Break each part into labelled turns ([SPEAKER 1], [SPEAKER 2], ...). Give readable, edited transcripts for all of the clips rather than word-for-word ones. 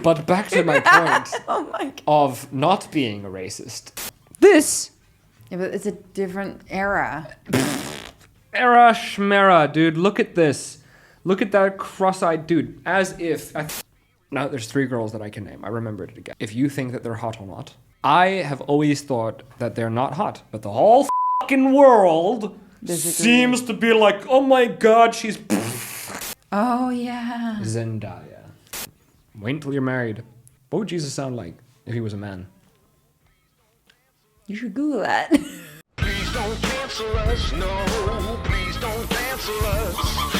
[SPEAKER 1] But back to my point
[SPEAKER 2] Oh my God.
[SPEAKER 1] of not being a racist. This
[SPEAKER 2] Yeah, but it's a different era.
[SPEAKER 1] era schmera, dude. Look at this. Look at that cross-eyed dude. As if... Now, there's 3 girls that I can name. I remembered it again. If you think that they're hot or not. I have always thought that they're not hot. But the whole fucking world seems to be like, oh my God, she's...
[SPEAKER 2] Oh, yeah.
[SPEAKER 1] Zendaya. Wait until you're married. What would Jesus sound like if he was a man?
[SPEAKER 2] You should Google that.
[SPEAKER 3] Please don't cancel us, no. Please don't cancel us.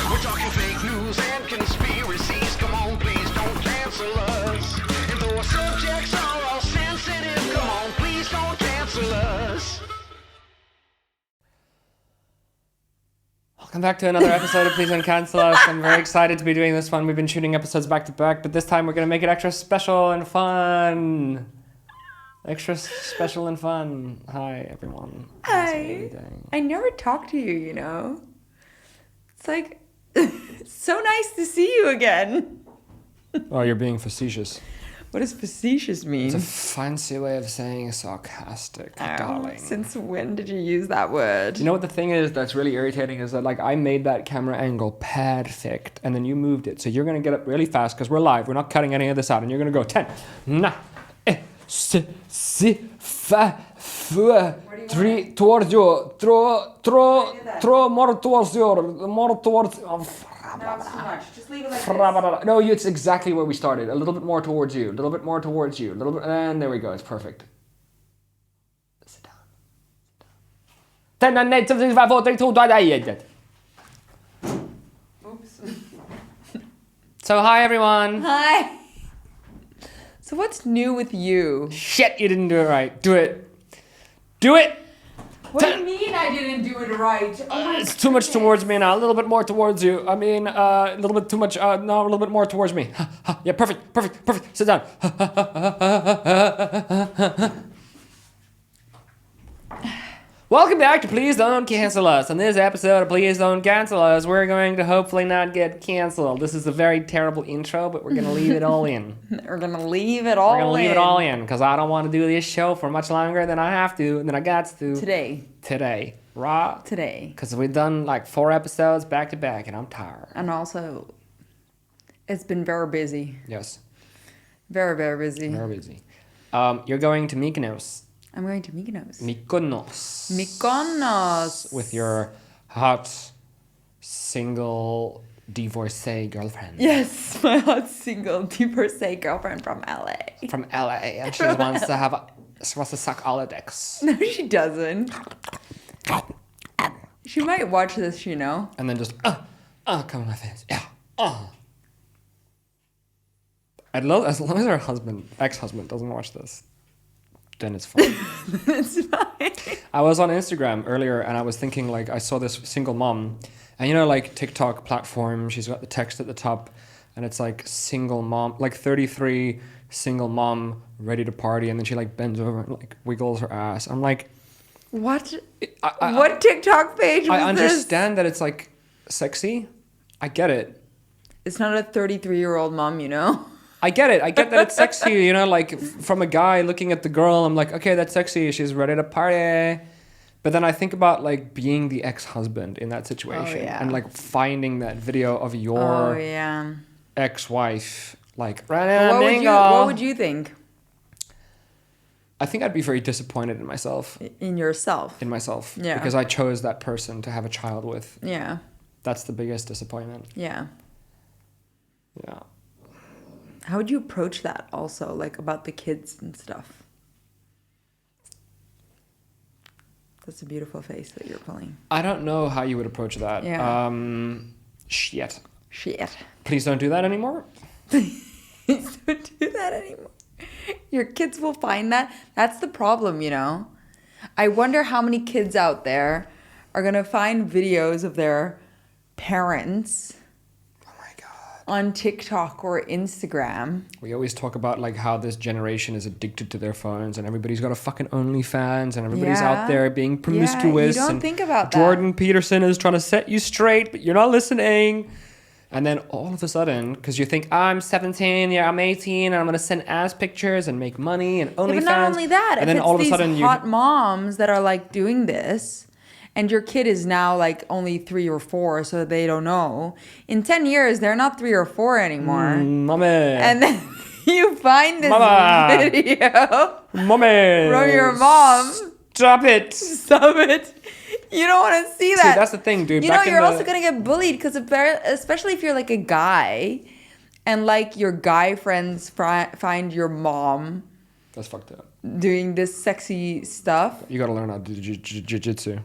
[SPEAKER 3] We're talking fake news and conspiracies. Come on, please don't cancel us. And though our subjects are all sensitive, come on, please don't cancel us.
[SPEAKER 1] Welcome back to another episode of Please Don't Cancel Us. I'm very excited to be doing this one. We've been shooting episodes back to back, but this time we're going to make it extra special and fun. Extra special and fun. Hi, everyone.
[SPEAKER 2] Hi. I never talk to you, you know? It's like, so nice to see you again.
[SPEAKER 1] Oh, you're being facetious.
[SPEAKER 2] What does facetious mean?
[SPEAKER 1] It's a fancy way of saying sarcastic, darling.
[SPEAKER 2] Since when did you use that word?
[SPEAKER 1] You know what the thing is that's really irritating is that like I made that camera angle perfect and then you moved it. So you're going to get up really fast because we're live. We're not cutting any of this out. And you're going to go 10, 9, 8, 7, 6, 5, 4, 3, towards you. Throw more towards you. More towards...
[SPEAKER 2] No, it's too much. Just leave it like this.
[SPEAKER 1] No, it's exactly where we started. A little bit more towards you. A little bit more towards you. A little bit, and there we go. It's perfect. Sit down. 10, 9, 8, 7, 6, 5, 4, 3, 2, 1.
[SPEAKER 2] Oops.
[SPEAKER 1] So hi everyone.
[SPEAKER 2] Hi. So what's new with you?
[SPEAKER 1] Shit, you didn't do it right. Do it. Do it.
[SPEAKER 2] What do you mean I didn't do it right? Oh
[SPEAKER 1] It's too much towards me now. A little bit more towards you. I mean, a little bit too much. No, a little bit more towards me. Yeah, perfect. Sit down. Welcome back to Please Don't Cancel Us. On this episode of Please Don't Cancel Us, we're going to hopefully not get canceled. This is a very terrible intro, but we're going to leave it all in.
[SPEAKER 2] We're going to leave it all in.
[SPEAKER 1] We're going to leave it all in, because I don't want to do this show for much longer than I have to, than I got to. Today. Raw.
[SPEAKER 2] Today.
[SPEAKER 1] Because we've done like 4 episodes back to back, and I'm tired.
[SPEAKER 2] And also, it's been very busy.
[SPEAKER 1] Yes.
[SPEAKER 2] Very, very busy.
[SPEAKER 1] Very busy. You're going to Mykonos.
[SPEAKER 2] I'm going to Mykonos.
[SPEAKER 1] Mykonos. With your hot, single, divorcee girlfriend.
[SPEAKER 2] Yes, my hot, single, divorcee girlfriend from LA.
[SPEAKER 1] From LA. And she wants to suck all the dicks.
[SPEAKER 2] No, she doesn't. She might watch this, you know.
[SPEAKER 1] And then just, come on my face. Yeah. I'd love, as long as her ex-husband doesn't watch this, then it's fine.
[SPEAKER 2] It's fine.
[SPEAKER 1] I was on Instagram earlier and I was thinking like I saw this single mom and you know like TikTok platform, she's got the text at the top and it's like single mom, like 33 single mom ready to party and then she like bends over and like wiggles her ass. I'm like,
[SPEAKER 2] what? What TikTok page was
[SPEAKER 1] I understand that it's like sexy. I get it.
[SPEAKER 2] It's not a 33-year-old mom, you know?
[SPEAKER 1] I get it. I get that it's sexy, you know, like from a guy looking at the girl, I'm like, okay, that's sexy. She's ready to party. But then I think about like being the ex-husband in that situation and like finding that video of your ex-wife, like,
[SPEAKER 2] what would you think?
[SPEAKER 1] I think I'd be very disappointed in myself.
[SPEAKER 2] In yourself?
[SPEAKER 1] In myself.
[SPEAKER 2] Yeah.
[SPEAKER 1] Because I chose that person to have a child with.
[SPEAKER 2] Yeah.
[SPEAKER 1] That's the biggest disappointment.
[SPEAKER 2] Yeah.
[SPEAKER 1] Yeah.
[SPEAKER 2] How would you approach that also, like about the kids and stuff? That's a beautiful face that you're pulling.
[SPEAKER 1] I don't know how you would approach that.
[SPEAKER 2] Yeah.
[SPEAKER 1] Shit.
[SPEAKER 2] Please
[SPEAKER 1] don't do that anymore.
[SPEAKER 2] Please don't do that anymore. Your kids will find that. That's the problem, you know? I wonder how many kids out there are going to find videos of their parents on TikTok or Instagram.
[SPEAKER 1] We always talk about like how this generation is addicted to their phones and everybody's got a fucking OnlyFans and everybody's out there being promiscuous.
[SPEAKER 2] You don't
[SPEAKER 1] and
[SPEAKER 2] think about that.
[SPEAKER 1] Jordan Peterson is trying to set you straight, but you're not listening. And then all of a sudden, because you think, I'm 17, yeah, I'm 18, and I'm going to send ass pictures and make money and OnlyFans.
[SPEAKER 2] Yeah, but not only that,
[SPEAKER 1] and
[SPEAKER 2] if
[SPEAKER 1] then
[SPEAKER 2] it's
[SPEAKER 1] all of a
[SPEAKER 2] these
[SPEAKER 1] sudden
[SPEAKER 2] hot moms that are like doing this, and your kid is now like only 3 or 4, so they don't know. In 10 years, they're not 3 or 4 anymore.
[SPEAKER 1] Mommy.
[SPEAKER 2] And then you find this
[SPEAKER 1] Mama.
[SPEAKER 2] video
[SPEAKER 1] Mommy.
[SPEAKER 2] from your mom.
[SPEAKER 1] Stop it.
[SPEAKER 2] Stop it. You don't want to see that.
[SPEAKER 1] See, that's the thing, dude.
[SPEAKER 2] You know, you're also going to get bullied because especially if you're like a guy and like your guy friends find your mom
[SPEAKER 1] That's fucked up.
[SPEAKER 2] doing this sexy stuff.
[SPEAKER 1] You got to learn how to do jiu-jitsu.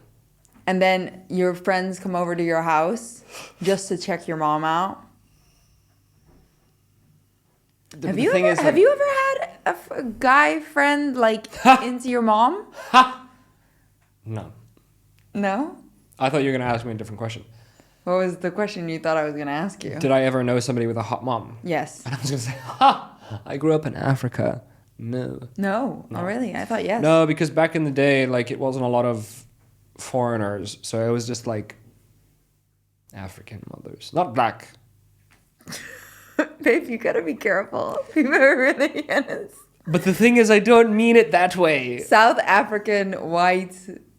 [SPEAKER 2] And then your friends come over to your house just to check your mom out. Have you ever had a guy friend like into your mom?
[SPEAKER 1] No.
[SPEAKER 2] No?
[SPEAKER 1] I thought you were going to ask me a different question.
[SPEAKER 2] What was the question you thought I was going to ask you?
[SPEAKER 1] Did I ever know somebody with a hot mom?
[SPEAKER 2] Yes.
[SPEAKER 1] And I was going to say, I grew up in Africa. No.
[SPEAKER 2] No. Oh, really? I thought yes.
[SPEAKER 1] No, because back in the day, like, it wasn't a lot of foreigners. So it was just, like, African mothers. Not black.
[SPEAKER 2] Babe, you gotta be careful. People are really honest.
[SPEAKER 1] But the thing is, I don't mean it that way.
[SPEAKER 2] South African white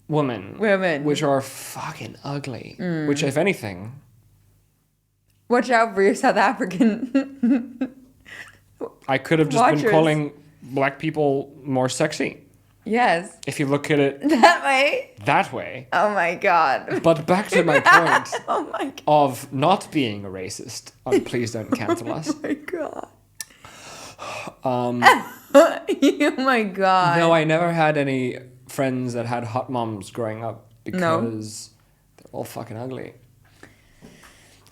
[SPEAKER 1] Women. Which are fucking ugly. Which, if anything...
[SPEAKER 2] Watch out for your South African
[SPEAKER 1] I could have just
[SPEAKER 2] watchers.
[SPEAKER 1] been calling black people more sexy.
[SPEAKER 2] Yes.
[SPEAKER 1] If you look at it
[SPEAKER 2] That way.
[SPEAKER 1] that way.
[SPEAKER 2] Oh my god.
[SPEAKER 1] But back to my point
[SPEAKER 2] Oh my god.
[SPEAKER 1] of not being a racist. Please don't cancel us.
[SPEAKER 2] Oh my god.
[SPEAKER 1] Um,
[SPEAKER 2] Oh my god.
[SPEAKER 1] no, I never had any friends that had hot moms growing up because they're all fucking ugly.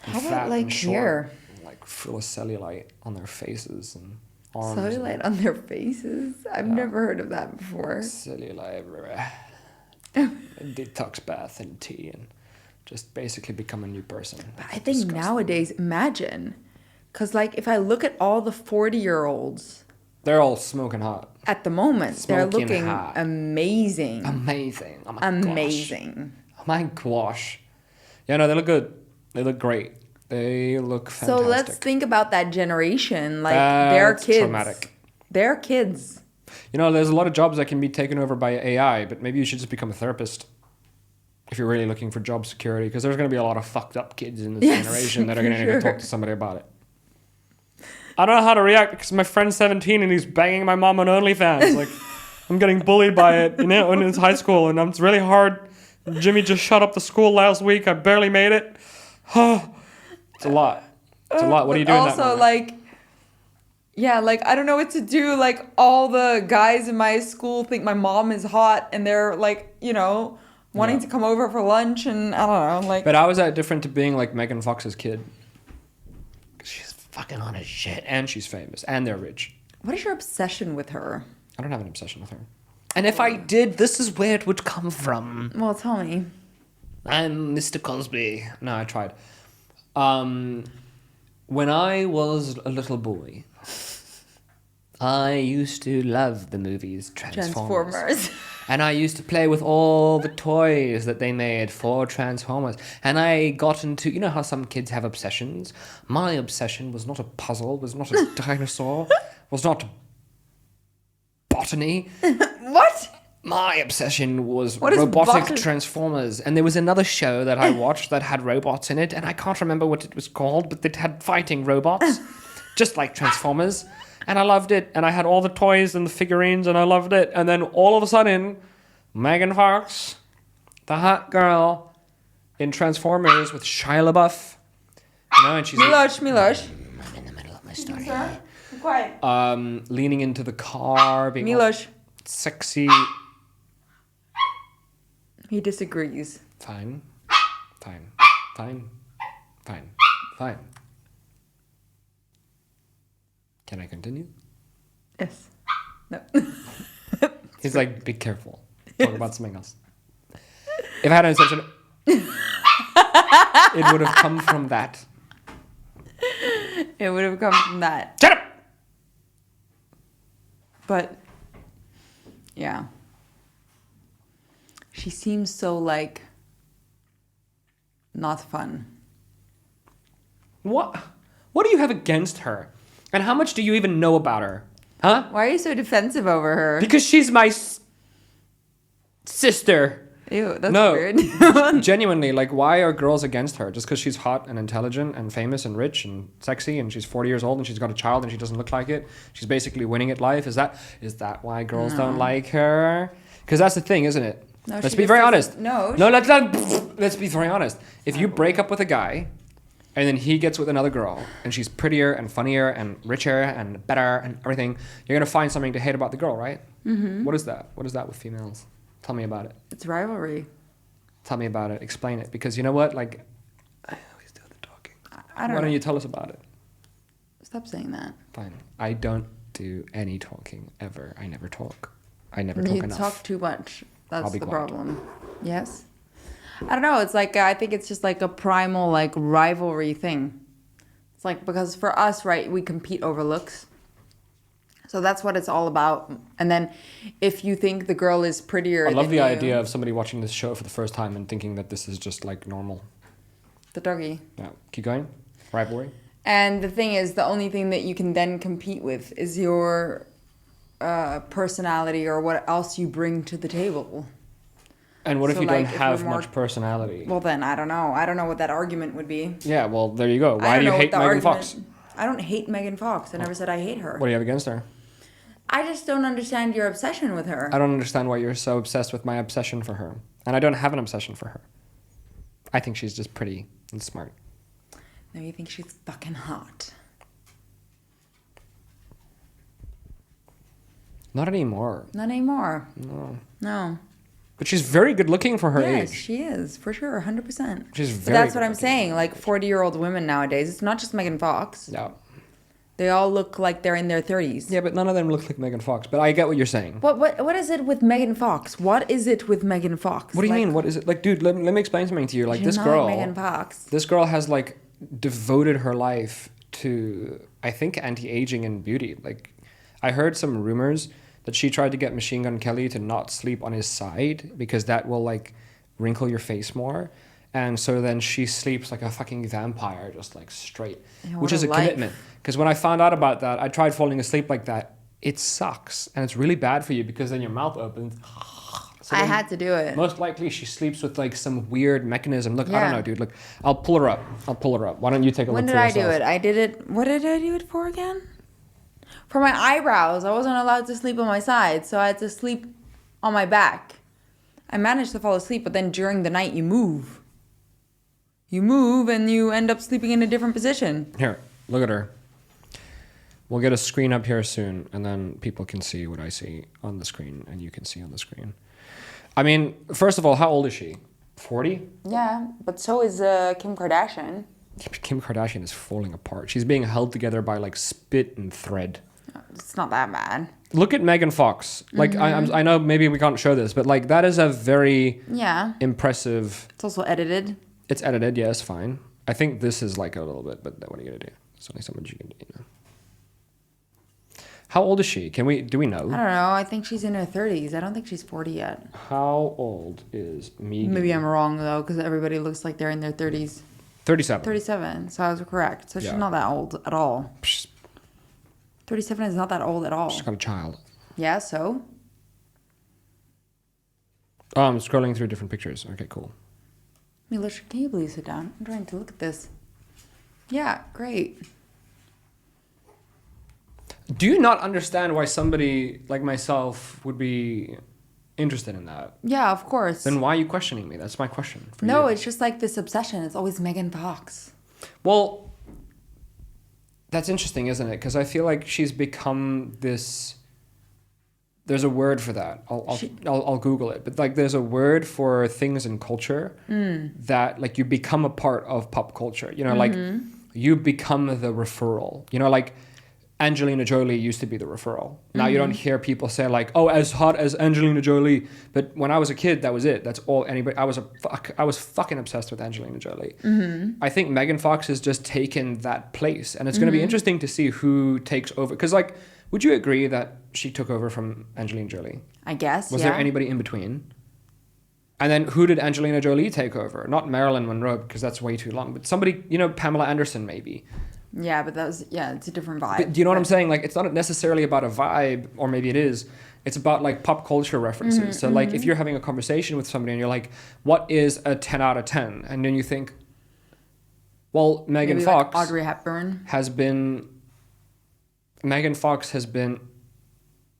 [SPEAKER 1] And
[SPEAKER 2] How about,
[SPEAKER 1] fat
[SPEAKER 2] like,
[SPEAKER 1] and short,
[SPEAKER 2] here?
[SPEAKER 1] like full of cellulite on their faces and arms.
[SPEAKER 2] Cellulite on their faces? I've never heard of that before.
[SPEAKER 1] Cellulite everywhere. Detox bath and tea and just basically become a new person.
[SPEAKER 2] I think nowadays, imagine. Because, like, if I look at all the 40-year-olds
[SPEAKER 1] they're all smoking hot.
[SPEAKER 2] at the moment, they're
[SPEAKER 1] Smoking
[SPEAKER 2] looking
[SPEAKER 1] hot.
[SPEAKER 2] amazing.
[SPEAKER 1] Amazing. Oh my
[SPEAKER 2] Amazing.
[SPEAKER 1] gosh. Oh my gosh. Yeah, no, they look good. They look great. They look fantastic.
[SPEAKER 2] So let's think about that generation. Like,
[SPEAKER 1] That's
[SPEAKER 2] their kids.
[SPEAKER 1] traumatic.
[SPEAKER 2] Their kids.
[SPEAKER 1] You know, there's a lot of jobs that can be taken over by AI, but maybe you should just become a therapist if you're really looking for job security, because there's going to be a lot of fucked up kids in this
[SPEAKER 2] Yes,
[SPEAKER 1] generation that are
[SPEAKER 2] for
[SPEAKER 1] going to need to
[SPEAKER 2] sure.
[SPEAKER 1] talk to somebody about it. I don't know how to react because my friend's 17 and he's banging my mom on OnlyFans. Like, I'm getting bullied by it, you know, in his high school, and it's really hard. Jimmy just shut up the school last week. I barely made it. It's a lot. It's a lot. What do you do in that
[SPEAKER 2] Also,
[SPEAKER 1] moment?
[SPEAKER 2] like, yeah, like, I don't know what to do. Like, all the guys in my school think my mom is hot, and they're, like, you know, wanting
[SPEAKER 1] Yeah.
[SPEAKER 2] to come over for lunch, and I don't know, like...
[SPEAKER 1] But how is that different to being like Megan Fox's kid? 'Cause she's fucking on his shit, and she's famous, and they're rich.
[SPEAKER 2] What is your obsession with her?
[SPEAKER 1] I don't have an obsession with her. And if I did, this is where it would come from.
[SPEAKER 2] Well, tell me.
[SPEAKER 1] I'm Mr. Cosby. No, I tried. When I was a little boy, I used to love the movies Transformers. And I used to play with all the toys that they made for Transformers. And I got into, you know how some kids have obsessions? My obsession was not a puzzle, was not a dinosaur, was not botany.
[SPEAKER 2] What?
[SPEAKER 1] My obsession was
[SPEAKER 2] What is
[SPEAKER 1] robotic
[SPEAKER 2] botany?
[SPEAKER 1] Transformers. And there was another show that I watched that had robots in it. And I can't remember what it was called, but it had fighting robots, just like Transformers. And I loved it. And I had all the toys and the figurines, and I loved it. And then all of a sudden, Megan Fox, the hot girl in Transformers with Shia LaBeouf, you know, and she's
[SPEAKER 2] Milosh.
[SPEAKER 1] I'm in the middle of my story.
[SPEAKER 2] Sir, be quiet.
[SPEAKER 1] Leaning into the car, being all
[SPEAKER 2] Milosh.
[SPEAKER 1] sexy.
[SPEAKER 2] He disagrees.
[SPEAKER 1] Fine. Can I continue?
[SPEAKER 2] Yes. No.
[SPEAKER 1] He's like, be careful. Talk about something else. If I had an obsession, it would have come from that.
[SPEAKER 2] It would have come from that.
[SPEAKER 1] Shut up!
[SPEAKER 2] But, yeah. She seems so, like, not fun.
[SPEAKER 1] What? What do you have against her? And how much do you even know about her? Huh?
[SPEAKER 2] Why are you so defensive over her?
[SPEAKER 1] Because she's my sister.
[SPEAKER 2] Ew, that's
[SPEAKER 1] No,
[SPEAKER 2] weird.
[SPEAKER 1] genuinely, like, why are girls against her? Just because she's hot and intelligent and famous and rich and sexy and she's 40 years old and she's got a child and she doesn't look like it? She's basically winning at life. Is that why girls don't like her? Because that's the thing, isn't it?
[SPEAKER 2] No,
[SPEAKER 1] let's
[SPEAKER 2] she
[SPEAKER 1] be
[SPEAKER 2] just
[SPEAKER 1] very
[SPEAKER 2] doesn't-
[SPEAKER 1] honest.
[SPEAKER 2] no,
[SPEAKER 1] No, let's be very honest. If you break up with a guy and then he gets with another girl and she's prettier and funnier and richer and better and everything, you're going to find something to hate about the girl, right? Mm-hmm. What is that? What is that with females? Tell me about it.
[SPEAKER 2] It's rivalry.
[SPEAKER 1] Tell me about it. Explain it. Because you know what? Like, I always do the talking.
[SPEAKER 2] I don't
[SPEAKER 1] Why
[SPEAKER 2] know.
[SPEAKER 1] don't you tell us about it?
[SPEAKER 2] Stop saying that.
[SPEAKER 1] Fine. I don't do any talking ever. I never talk. I never talk
[SPEAKER 2] You
[SPEAKER 1] enough.
[SPEAKER 2] talk too much. That's
[SPEAKER 1] be
[SPEAKER 2] the
[SPEAKER 1] quiet.
[SPEAKER 2] problem. Yes. I don't know. It's like I think it's just like a primal like rivalry thing. It's like because for us, right, we compete over looks. So that's what it's all about. And then if you think the girl is prettier
[SPEAKER 1] I love
[SPEAKER 2] than
[SPEAKER 1] the
[SPEAKER 2] you,
[SPEAKER 1] idea of somebody watching this show for the first time and thinking that this is just like normal.
[SPEAKER 2] the doggy.
[SPEAKER 1] Yeah. Keep going. Rivalry.
[SPEAKER 2] And the thing is, the only thing that you can then compete with is your personality or what else you bring to the table.
[SPEAKER 1] And what if
[SPEAKER 2] So,
[SPEAKER 1] you
[SPEAKER 2] like,
[SPEAKER 1] don't
[SPEAKER 2] if
[SPEAKER 1] have
[SPEAKER 2] we're more-
[SPEAKER 1] much personality?
[SPEAKER 2] Well, then I don't know. I don't know what that argument would be.
[SPEAKER 1] Yeah, well, there you go.
[SPEAKER 2] I
[SPEAKER 1] Why
[SPEAKER 2] don't
[SPEAKER 1] do you
[SPEAKER 2] know
[SPEAKER 1] hate
[SPEAKER 2] what the
[SPEAKER 1] Megan
[SPEAKER 2] argument-
[SPEAKER 1] Fox?
[SPEAKER 2] I don't hate Megan Fox. I never said I hate her.
[SPEAKER 1] What do you have against her?
[SPEAKER 2] I just don't understand your obsession with her.
[SPEAKER 1] I don't understand why you're so obsessed with my obsession for her. And I don't have an obsession for her. I think she's just pretty and smart.
[SPEAKER 2] No, you think she's fucking hot.
[SPEAKER 1] Not anymore.
[SPEAKER 2] Not anymore.
[SPEAKER 1] No.
[SPEAKER 2] No.
[SPEAKER 1] But she's very good looking for her
[SPEAKER 2] Yes,
[SPEAKER 1] age.
[SPEAKER 2] she is, for sure, 100%.
[SPEAKER 1] She's
[SPEAKER 2] But
[SPEAKER 1] very
[SPEAKER 2] that's what
[SPEAKER 1] good
[SPEAKER 2] I'm
[SPEAKER 1] looking.
[SPEAKER 2] saying. Like 40-year-old women nowadays, it's not just Megan Fox.
[SPEAKER 1] Yeah.
[SPEAKER 2] They all look like they're in their 30s.
[SPEAKER 1] Yeah, but none of them look like Megan Fox. But I get what you're saying.
[SPEAKER 2] What is it with Megan Fox? What is it with Megan Fox?
[SPEAKER 1] What do you
[SPEAKER 2] Like,
[SPEAKER 1] mean? What is it? Like, dude, let me explain something to you. Like,
[SPEAKER 2] you're
[SPEAKER 1] this
[SPEAKER 2] not
[SPEAKER 1] girl...
[SPEAKER 2] Megan Fox.
[SPEAKER 1] This girl has, like, devoted her life to, I think, anti-aging and beauty. Like, I heard some rumors that she tried to get Machine Gun Kelly to not sleep on his side because that will, like, wrinkle your face more. And so then she sleeps like a fucking vampire, just, like, straight.
[SPEAKER 2] Yeah,
[SPEAKER 1] which
[SPEAKER 2] what
[SPEAKER 1] is
[SPEAKER 2] a
[SPEAKER 1] a
[SPEAKER 2] life.
[SPEAKER 1] commitment. Because when I found out about that, I tried falling asleep like that. It sucks. And it's really bad for you because then your mouth opens. So
[SPEAKER 2] I
[SPEAKER 1] then
[SPEAKER 2] had to do it.
[SPEAKER 1] most likely she sleeps with like some weird mechanism. Look, I
[SPEAKER 2] Yeah.
[SPEAKER 1] don't know, dude. Look, I'll pull her up. Why don't you take a
[SPEAKER 2] When
[SPEAKER 1] look
[SPEAKER 2] did
[SPEAKER 1] for
[SPEAKER 2] I do
[SPEAKER 1] yourself?
[SPEAKER 2] it? I did it. What did I do it for again? For my eyebrows. I wasn't allowed to sleep on my side, so I had to sleep on my back. I managed to fall asleep, but then during the night you move. You move and you end up sleeping in a different position.
[SPEAKER 1] Here, look at her. We'll get a screen up here soon, and then people can see what I see on the screen, and you can see on the screen. I mean, first of all, how old is she? 40?
[SPEAKER 2] Yeah, but so is Kim Kardashian.
[SPEAKER 1] Kim Kardashian is falling apart. She's being held together by like spit and thread.
[SPEAKER 2] It's not that bad.
[SPEAKER 1] Look at Megan Fox. Like, I know maybe we can't show this, but like that is a very
[SPEAKER 2] Yeah.
[SPEAKER 1] impressive...
[SPEAKER 2] It's also edited.
[SPEAKER 1] It's edited, yes, fine. I think this is like a little bit, but what are you gonna do? There's only so much you can do, you know. How old is she? Do we
[SPEAKER 2] I
[SPEAKER 1] know?
[SPEAKER 2] don't know. I think she's in her 30s. I don't think she's 40 yet.
[SPEAKER 1] How old is Megan?
[SPEAKER 2] Maybe I'm wrong, though, because everybody looks like they're in their 30s.
[SPEAKER 1] 37.
[SPEAKER 2] 37, so I was correct. So she's
[SPEAKER 1] Yeah.
[SPEAKER 2] not that old at all.
[SPEAKER 1] She's
[SPEAKER 2] 37 is not that old at all.
[SPEAKER 1] got a child.
[SPEAKER 2] Yeah, so?
[SPEAKER 1] Oh, I'm scrolling through different pictures. Okay, cool.
[SPEAKER 2] Milos, can you please sit down? I'm trying to look at this. Yeah, great.
[SPEAKER 1] Do you not understand why somebody like myself would be interested in that?
[SPEAKER 2] Yeah, of course.
[SPEAKER 1] Then why are you questioning me? That's my question for
[SPEAKER 2] No,
[SPEAKER 1] you.
[SPEAKER 2] it's just like this obsession. It's always Megan Fox.
[SPEAKER 1] Well, that's interesting, isn't it? Because I feel like she's become this... There's a word for that. I'll Google it. But like, there's a word for things in culture that like you become a part of pop culture. You know, like you become the referral. You know, like Angelina Jolie used to be the referral. Now you don't hear people say like, "Oh, as hot as Angelina Jolie." But when I was a kid, that was it. That's all anybody. I was fucking obsessed with Angelina Jolie. I think Megan Fox has just taken that place, and it's going to be interesting to see who takes over. Because like, would you agree that she took over from Angelina Jolie?
[SPEAKER 2] I guess,
[SPEAKER 1] Was
[SPEAKER 2] yeah.
[SPEAKER 1] there anybody in between? And then who did Angelina Jolie take over? Not Marilyn Monroe, because that's way too long, but somebody, Pamela Anderson maybe.
[SPEAKER 2] Yeah, but it's a different vibe.
[SPEAKER 1] But do you know what I'm saying? Like, it's not necessarily about a vibe, or maybe it is. It's about like pop culture references. So like if you're having a conversation with somebody and you're like, what is a 10 out of 10? And then you think, well, Megan Fox
[SPEAKER 2] like Audrey Hepburn
[SPEAKER 1] has been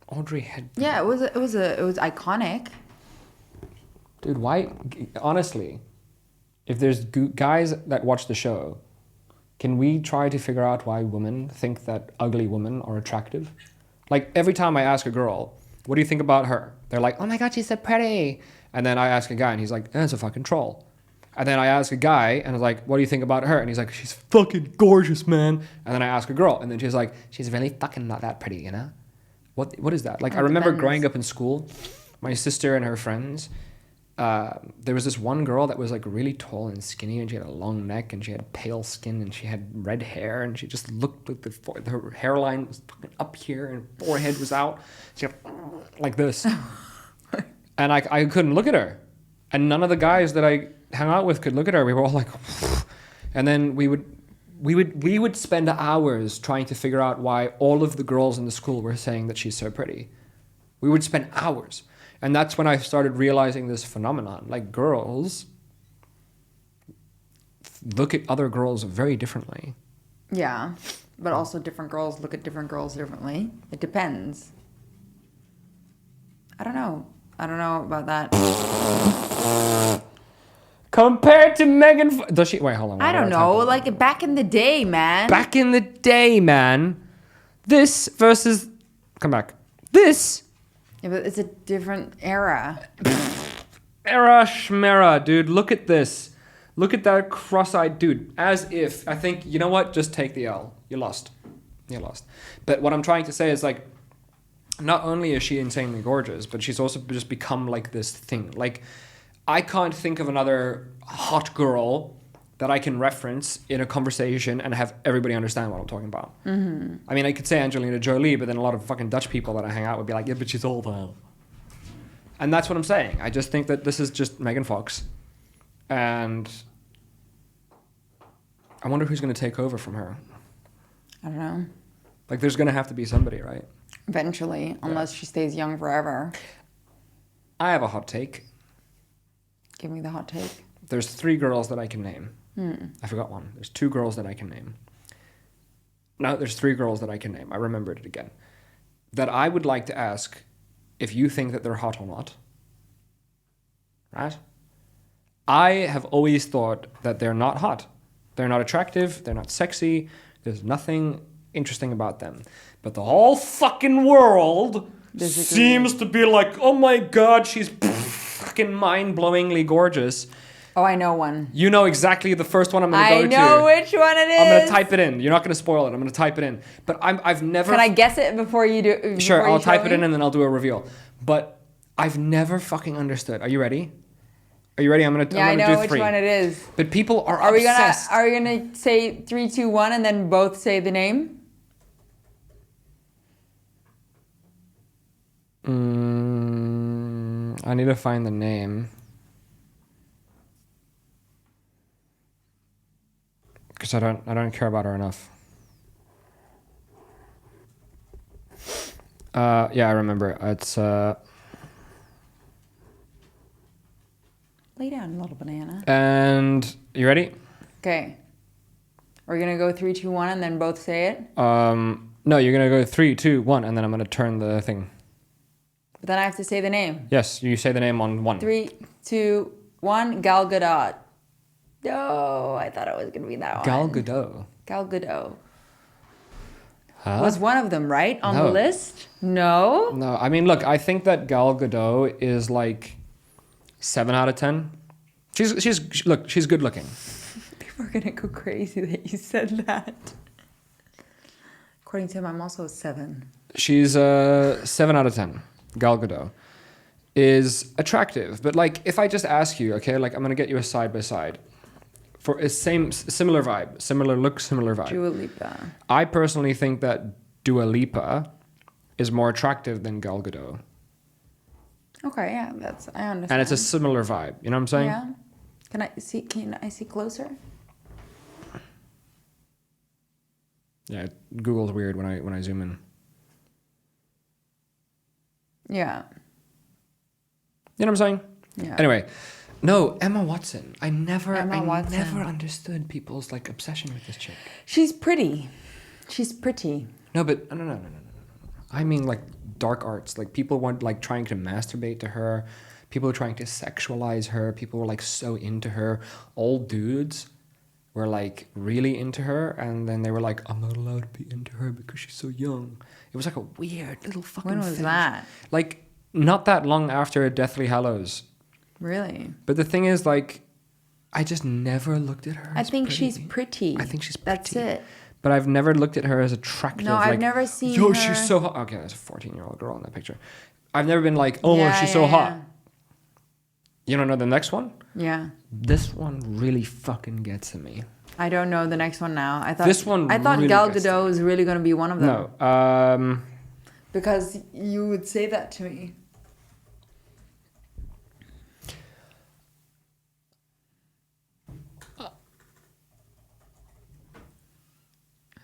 [SPEAKER 1] Audrey Hepburn.
[SPEAKER 2] Yeah, it was iconic.
[SPEAKER 1] Dude, why? Honestly, if there's guys that watch the show, can we try to figure out why women think that ugly women are attractive? Like, every time I ask a girl, what do you think about her? They're like, oh my God, she's so pretty. And then I ask a guy and he's like, that's a fucking troll. And then I ask a guy and I was like, what do you think about her? And he's like, she's fucking gorgeous, man. And then I ask a girl and then she's like, she's really fucking not that pretty, you know? What is that? Like, I remember growing up in school, my sister and her friends, there was this one girl that was like really tall and skinny, and she had a long neck and she had pale skin and she had red hair and she just looked like her hairline was fucking up here and forehead was out. She had like this. And I couldn't look at her. And none of the guys that I hung out with could look at her. We were all like, and then we would spend hours trying to figure out why all of the girls in the school were saying that she's so pretty. We would spend hours. And that's when I started realizing this phenomenon. Like, girls look at other girls very differently.
[SPEAKER 2] Yeah, but also different girls look at different girls differently. It depends. I don't know about that.
[SPEAKER 1] Compared to Megan... Does she... Wait, hold on.
[SPEAKER 2] I don't know. Like, back in the day, man.
[SPEAKER 1] Back in the day, man. This versus... Come back. This...
[SPEAKER 2] Yeah, but it's a different era.
[SPEAKER 1] Era schmera, dude. Look at this. Look at that cross-eyed dude. As if... I think, you know what? Just take the L. You lost. But what I'm trying to say is, like, not only is she insanely gorgeous, but she's also just become, like, this thing. Like, I can't think of another hot girl that I can reference in a conversation and have everybody understand what I'm talking about. Mm-hmm. I mean, I could say Angelina Jolie, but then a lot of fucking Dutch people that I hang out would be like, yeah, but she's old now. And that's what I'm saying. I just think that this is just Megan Fox. And I wonder who's going to take over from her.
[SPEAKER 2] I don't know.
[SPEAKER 1] Like, there's going to have to be somebody, right?
[SPEAKER 2] Eventually, unless she stays young forever.
[SPEAKER 1] I have a hot take.
[SPEAKER 2] Give me the hot take.
[SPEAKER 1] There's 3 girls that I can name. I forgot one. There's 2 girls that I can name. No, there's 3 girls that I can name. I remembered it again. That I would like to ask if you think that they're hot or not. Right? I have always thought that they're not hot. They're not attractive. They're not sexy. There's nothing interesting about them. But the whole fucking world seems to be like, oh my God, she's fucking mind-blowingly gorgeous.
[SPEAKER 2] Oh, I know one.
[SPEAKER 1] You know exactly the first one I'm going to go to.
[SPEAKER 2] I know which one it is.
[SPEAKER 1] I'm going to type it in. You're not going to spoil it. I'm going to type it in. But I've never...
[SPEAKER 2] Can I guess it before you do?
[SPEAKER 1] Sure, I'll type it in and then I'll do a reveal. But I've never fucking understood. Are you ready? I'm going to do 3.
[SPEAKER 2] I know which one it is.
[SPEAKER 1] But people are obsessed.
[SPEAKER 2] Are we gonna say 3, 2, 1 and then both say the name?
[SPEAKER 1] I need to find the name. Because I don't care about her enough. Yeah, I remember. It's
[SPEAKER 2] Lay down, little banana.
[SPEAKER 1] And you ready?
[SPEAKER 2] Okay. Are we gonna go 3, 2, 1 and then both say it?
[SPEAKER 1] No, you're gonna go 3, 2, 1, and then I'm gonna turn the thing.
[SPEAKER 2] But then I have to say the name.
[SPEAKER 1] Yes, you say the name on 1.
[SPEAKER 2] 3, 2, 1. Gal Gadot. No, I thought it was gonna be that one.
[SPEAKER 1] Gal Gadot.
[SPEAKER 2] Gal Gadot.
[SPEAKER 1] Huh?
[SPEAKER 2] Was one of them right on
[SPEAKER 1] No.
[SPEAKER 2] the list? No.
[SPEAKER 1] No, I mean, look, I think that Gal Gadot is like 7 out of 10. She's good looking.
[SPEAKER 2] People are gonna go crazy that you said that. According to him, I'm also a 7.
[SPEAKER 1] She's 7 out of 10. Gal Gadot is attractive, but like if I just ask you, okay, like I'm gonna get you a side by side for a similar vibe, similar look, similar vibe.
[SPEAKER 2] Dua Lipa.
[SPEAKER 1] I personally think that Dua Lipa is more attractive than Gal Gadot.
[SPEAKER 2] Okay, yeah, I understand.
[SPEAKER 1] And it's a similar vibe. You know what I'm saying?
[SPEAKER 2] Yeah. Can I see closer?
[SPEAKER 1] Yeah. Google's weird when I zoom in.
[SPEAKER 2] Yeah.
[SPEAKER 1] You know what I'm saying?
[SPEAKER 2] Yeah.
[SPEAKER 1] Anyway, no, Emma Watson. I never
[SPEAKER 2] Watson.
[SPEAKER 1] understood people's like obsession with this chick.
[SPEAKER 2] She's pretty. She's pretty.
[SPEAKER 1] No, but no. I mean like dark arts. Like people want like trying to masturbate to her. People were trying to sexualize her. People were like so into her. Old dudes were like really into her, and then they were like, I'm not allowed to be into her because she's so young. It was like a weird little fucking
[SPEAKER 2] When was
[SPEAKER 1] fetish.
[SPEAKER 2] that?
[SPEAKER 1] Like not that long after Deathly Hallows.
[SPEAKER 2] Really?
[SPEAKER 1] But the thing is, like, I just never looked at her.
[SPEAKER 2] I
[SPEAKER 1] as
[SPEAKER 2] think
[SPEAKER 1] pretty.
[SPEAKER 2] she's pretty.
[SPEAKER 1] I think she's pretty.
[SPEAKER 2] That's it.
[SPEAKER 1] But I've never looked at her as attractive.
[SPEAKER 2] No, I've
[SPEAKER 1] like,
[SPEAKER 2] never seen
[SPEAKER 1] Yo,
[SPEAKER 2] her.
[SPEAKER 1] she's so hot. Okay, there's a 14-year-old girl in that picture. I've never been like, oh,
[SPEAKER 2] Yeah,
[SPEAKER 1] she's so
[SPEAKER 2] yeah,
[SPEAKER 1] hot.
[SPEAKER 2] yeah.
[SPEAKER 1] You don't know the next one?
[SPEAKER 2] Yeah.
[SPEAKER 1] This one really fucking gets to me.
[SPEAKER 2] I don't know the next one now. I thought
[SPEAKER 1] This one
[SPEAKER 2] I thought
[SPEAKER 1] really
[SPEAKER 2] Gal
[SPEAKER 1] gets to
[SPEAKER 2] Gadot was really going to be one of them.
[SPEAKER 1] No.
[SPEAKER 2] Because you would say that to me.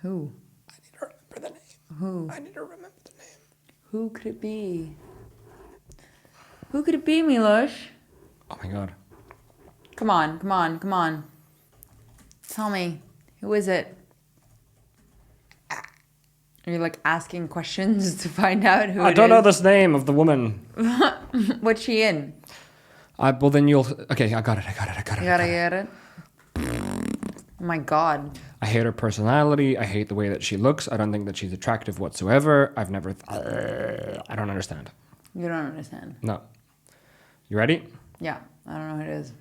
[SPEAKER 2] Who?
[SPEAKER 1] I need to remember the name.
[SPEAKER 2] Who?
[SPEAKER 1] I need to remember the name.
[SPEAKER 2] Who could it be? Who could it be, Milos?
[SPEAKER 1] Oh my god.
[SPEAKER 2] Come on. Tell me. Who is it? Are you like asking questions to find out who
[SPEAKER 1] I
[SPEAKER 2] it
[SPEAKER 1] don't know
[SPEAKER 2] is?
[SPEAKER 1] this name of the woman.
[SPEAKER 2] What's she in?
[SPEAKER 1] Well, then you'll... Okay, I got it.
[SPEAKER 2] You gotta get it. Oh my god.
[SPEAKER 1] I hate her personality. I hate the way that she looks. I don't think that she's attractive whatsoever. I've never... I don't understand.
[SPEAKER 2] You don't understand.
[SPEAKER 1] No. You ready?
[SPEAKER 2] Yeah, I don't know who it is.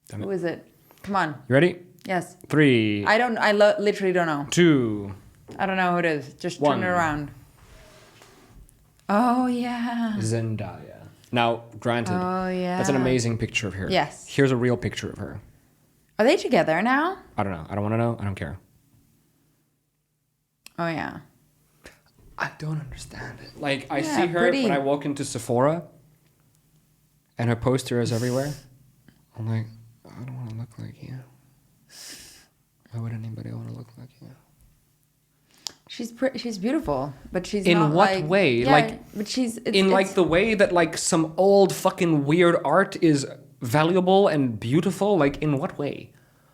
[SPEAKER 1] Damn it.
[SPEAKER 2] Who is it? Come on.
[SPEAKER 1] You ready?
[SPEAKER 2] Yes.
[SPEAKER 1] 3,
[SPEAKER 2] I literally don't know.
[SPEAKER 1] 2...
[SPEAKER 2] I don't know who it is. Just
[SPEAKER 1] One.
[SPEAKER 2] turn it around. Oh, yeah.
[SPEAKER 1] Zendaya. Now, granted,
[SPEAKER 2] Oh, yeah.
[SPEAKER 1] that's an amazing picture of her.
[SPEAKER 2] Yes.
[SPEAKER 1] Here's a real picture of her.
[SPEAKER 2] Are they together now?
[SPEAKER 1] I don't know. I don't want to know. I don't care.
[SPEAKER 2] Oh, yeah.
[SPEAKER 1] I don't understand it. Like, I
[SPEAKER 2] Yeah,
[SPEAKER 1] see her
[SPEAKER 2] pretty.
[SPEAKER 1] when I walk into Sephora, and her poster is everywhere. I'm like, I don't want to look like you. Why would anybody want to look like you?
[SPEAKER 2] She's beautiful, but she's
[SPEAKER 1] In
[SPEAKER 2] not
[SPEAKER 1] what
[SPEAKER 2] like,
[SPEAKER 1] way?
[SPEAKER 2] Yeah,
[SPEAKER 1] Like,
[SPEAKER 2] but she's
[SPEAKER 1] In like the way that like some old fucking weird art is valuable and beautiful. Like, in what way?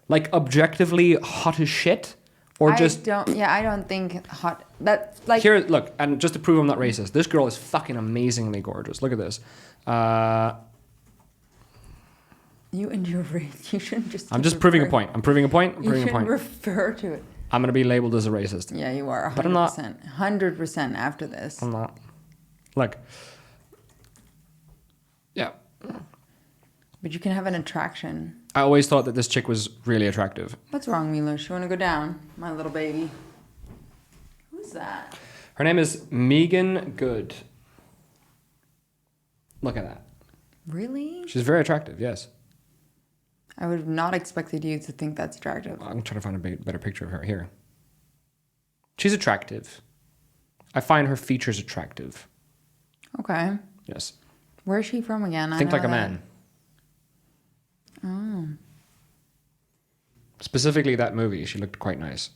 [SPEAKER 1] Like, objectively hot as shit, or just
[SPEAKER 2] I don't think hot. That's like
[SPEAKER 1] here. Look, and just to prove I'm not racist, this girl is fucking amazingly gorgeous. Look at this.
[SPEAKER 2] you and your race. You shouldn't just.
[SPEAKER 1] I'm
[SPEAKER 2] keep
[SPEAKER 1] just proving a
[SPEAKER 2] referring-
[SPEAKER 1] point. I'm proving a point. I'm
[SPEAKER 2] You
[SPEAKER 1] proving a
[SPEAKER 2] shouldn't
[SPEAKER 1] point.
[SPEAKER 2] refer to it.
[SPEAKER 1] I'm gonna be labeled as a racist.
[SPEAKER 2] Yeah, you are.
[SPEAKER 1] But I'm not.
[SPEAKER 2] 100% after this.
[SPEAKER 1] I'm not. Look. Yeah.
[SPEAKER 2] But you can have an attraction.
[SPEAKER 1] I always thought that this chick was really attractive.
[SPEAKER 2] What's wrong, Milos? You want to go down, my little baby? Who's that?
[SPEAKER 1] Her name is Megan Good. Look at that.
[SPEAKER 2] Really?
[SPEAKER 1] She's very attractive, yes.
[SPEAKER 2] I would have not expected you to think that's attractive.
[SPEAKER 1] I'm trying to find a better picture of her here. She's attractive. I find her features attractive.
[SPEAKER 2] Okay.
[SPEAKER 1] Yes.
[SPEAKER 2] Where is she from again?
[SPEAKER 1] Think
[SPEAKER 2] I know
[SPEAKER 1] like a
[SPEAKER 2] that.
[SPEAKER 1] man.
[SPEAKER 2] Oh.
[SPEAKER 1] Specifically that movie, she looked quite nice.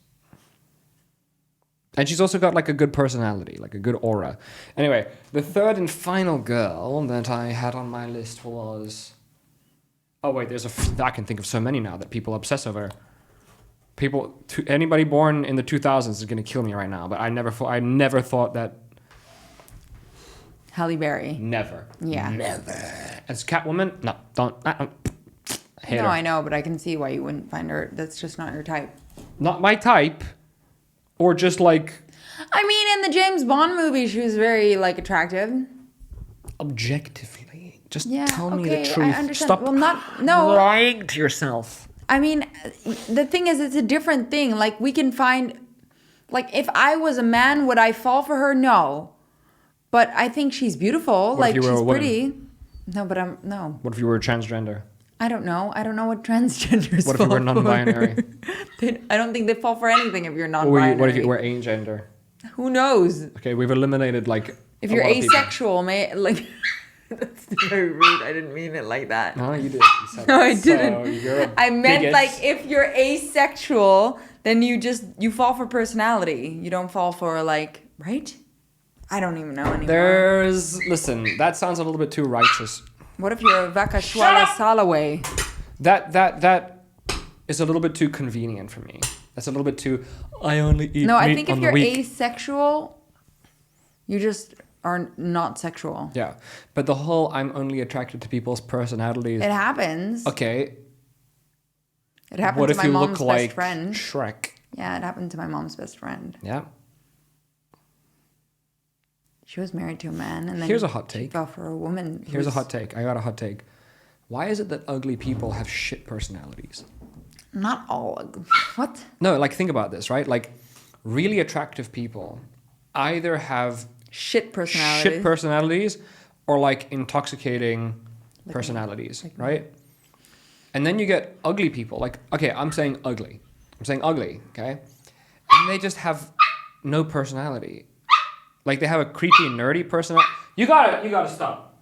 [SPEAKER 1] And she's also got like a good personality, like a good aura. Anyway, the third and final girl that I had on my list was... Oh wait, I can think of so many now that people obsess over. Anybody born in the 2000s is going to kill me right now, but I never thought that...
[SPEAKER 2] Halle Berry.
[SPEAKER 1] Never.
[SPEAKER 2] Yeah.
[SPEAKER 1] Never. As Catwoman? No, don't. Hate
[SPEAKER 2] No,
[SPEAKER 1] her.
[SPEAKER 2] I know, but I can see why you wouldn't find her. That's just not your type.
[SPEAKER 1] Not my type. Or just like...
[SPEAKER 2] I mean, in the James Bond movie, she was very, like, attractive.
[SPEAKER 1] Objectively. Just
[SPEAKER 2] Yeah,
[SPEAKER 1] tell me
[SPEAKER 2] okay,
[SPEAKER 1] the truth.
[SPEAKER 2] I understand.
[SPEAKER 1] Stop
[SPEAKER 2] Well, no.
[SPEAKER 1] lying to yourself.
[SPEAKER 2] I mean, the thing is, it's a different thing. Like, we can find... Like, if I was a man, would I fall for her? No. But I think she's beautiful.
[SPEAKER 1] What if
[SPEAKER 2] like,
[SPEAKER 1] you were
[SPEAKER 2] she's
[SPEAKER 1] a woman?
[SPEAKER 2] pretty. No, but no.
[SPEAKER 1] What if you were transgender?
[SPEAKER 2] I don't know. I don't know what transgenders
[SPEAKER 1] What if you were
[SPEAKER 2] fall for.
[SPEAKER 1] non-binary?
[SPEAKER 2] I don't think they fall for anything if you're
[SPEAKER 1] Or
[SPEAKER 2] non-binary.
[SPEAKER 1] what if you were agender?
[SPEAKER 2] Who knows?
[SPEAKER 1] Okay, we've eliminated like.
[SPEAKER 2] If
[SPEAKER 1] a
[SPEAKER 2] you're
[SPEAKER 1] lot of people.
[SPEAKER 2] asexual, like that's very rude. I didn't mean it like that.
[SPEAKER 1] No, you did. You said
[SPEAKER 2] No,
[SPEAKER 1] it.
[SPEAKER 2] I didn't.
[SPEAKER 1] So you're a
[SPEAKER 2] I meant
[SPEAKER 1] bigot.
[SPEAKER 2] like if you're asexual, then you fall for personality. You don't fall for like, right? I don't even know anymore.
[SPEAKER 1] Listen, that sounds a little bit too righteous.
[SPEAKER 2] What if you're a Vaka Shwala Salaway?
[SPEAKER 1] That is a little bit too convenient for me. That's a little bit too. I only eat.
[SPEAKER 2] No, I
[SPEAKER 1] meat
[SPEAKER 2] think if
[SPEAKER 1] on the
[SPEAKER 2] you're
[SPEAKER 1] week.
[SPEAKER 2] asexual, you just are not sexual.
[SPEAKER 1] Yeah, but the whole I'm only attracted to people's personalities.
[SPEAKER 2] It happens.
[SPEAKER 1] Okay.
[SPEAKER 2] It happened
[SPEAKER 1] What
[SPEAKER 2] to
[SPEAKER 1] if
[SPEAKER 2] my
[SPEAKER 1] you
[SPEAKER 2] mom's
[SPEAKER 1] look
[SPEAKER 2] best
[SPEAKER 1] like
[SPEAKER 2] friend.
[SPEAKER 1] Shrek?
[SPEAKER 2] Yeah, it happened to my mom's best friend.
[SPEAKER 1] Yeah.
[SPEAKER 2] She was married to a man, and then
[SPEAKER 1] Here's a hot
[SPEAKER 2] she
[SPEAKER 1] take.
[SPEAKER 2] fell for a woman. who
[SPEAKER 1] Here's a
[SPEAKER 2] was-
[SPEAKER 1] hot take. I got a hot take. Why is it that ugly people have shit personalities?
[SPEAKER 2] Not all ugly. What?
[SPEAKER 1] No, like think about this, right? Like really attractive people either have
[SPEAKER 2] Shit personality.
[SPEAKER 1] shit personalities or like intoxicating personalities, right? And then you get ugly people. Like, okay, I'm saying ugly. Okay? And they just have no personality. Like they have a creepy, nerdy personality. You gotta stop.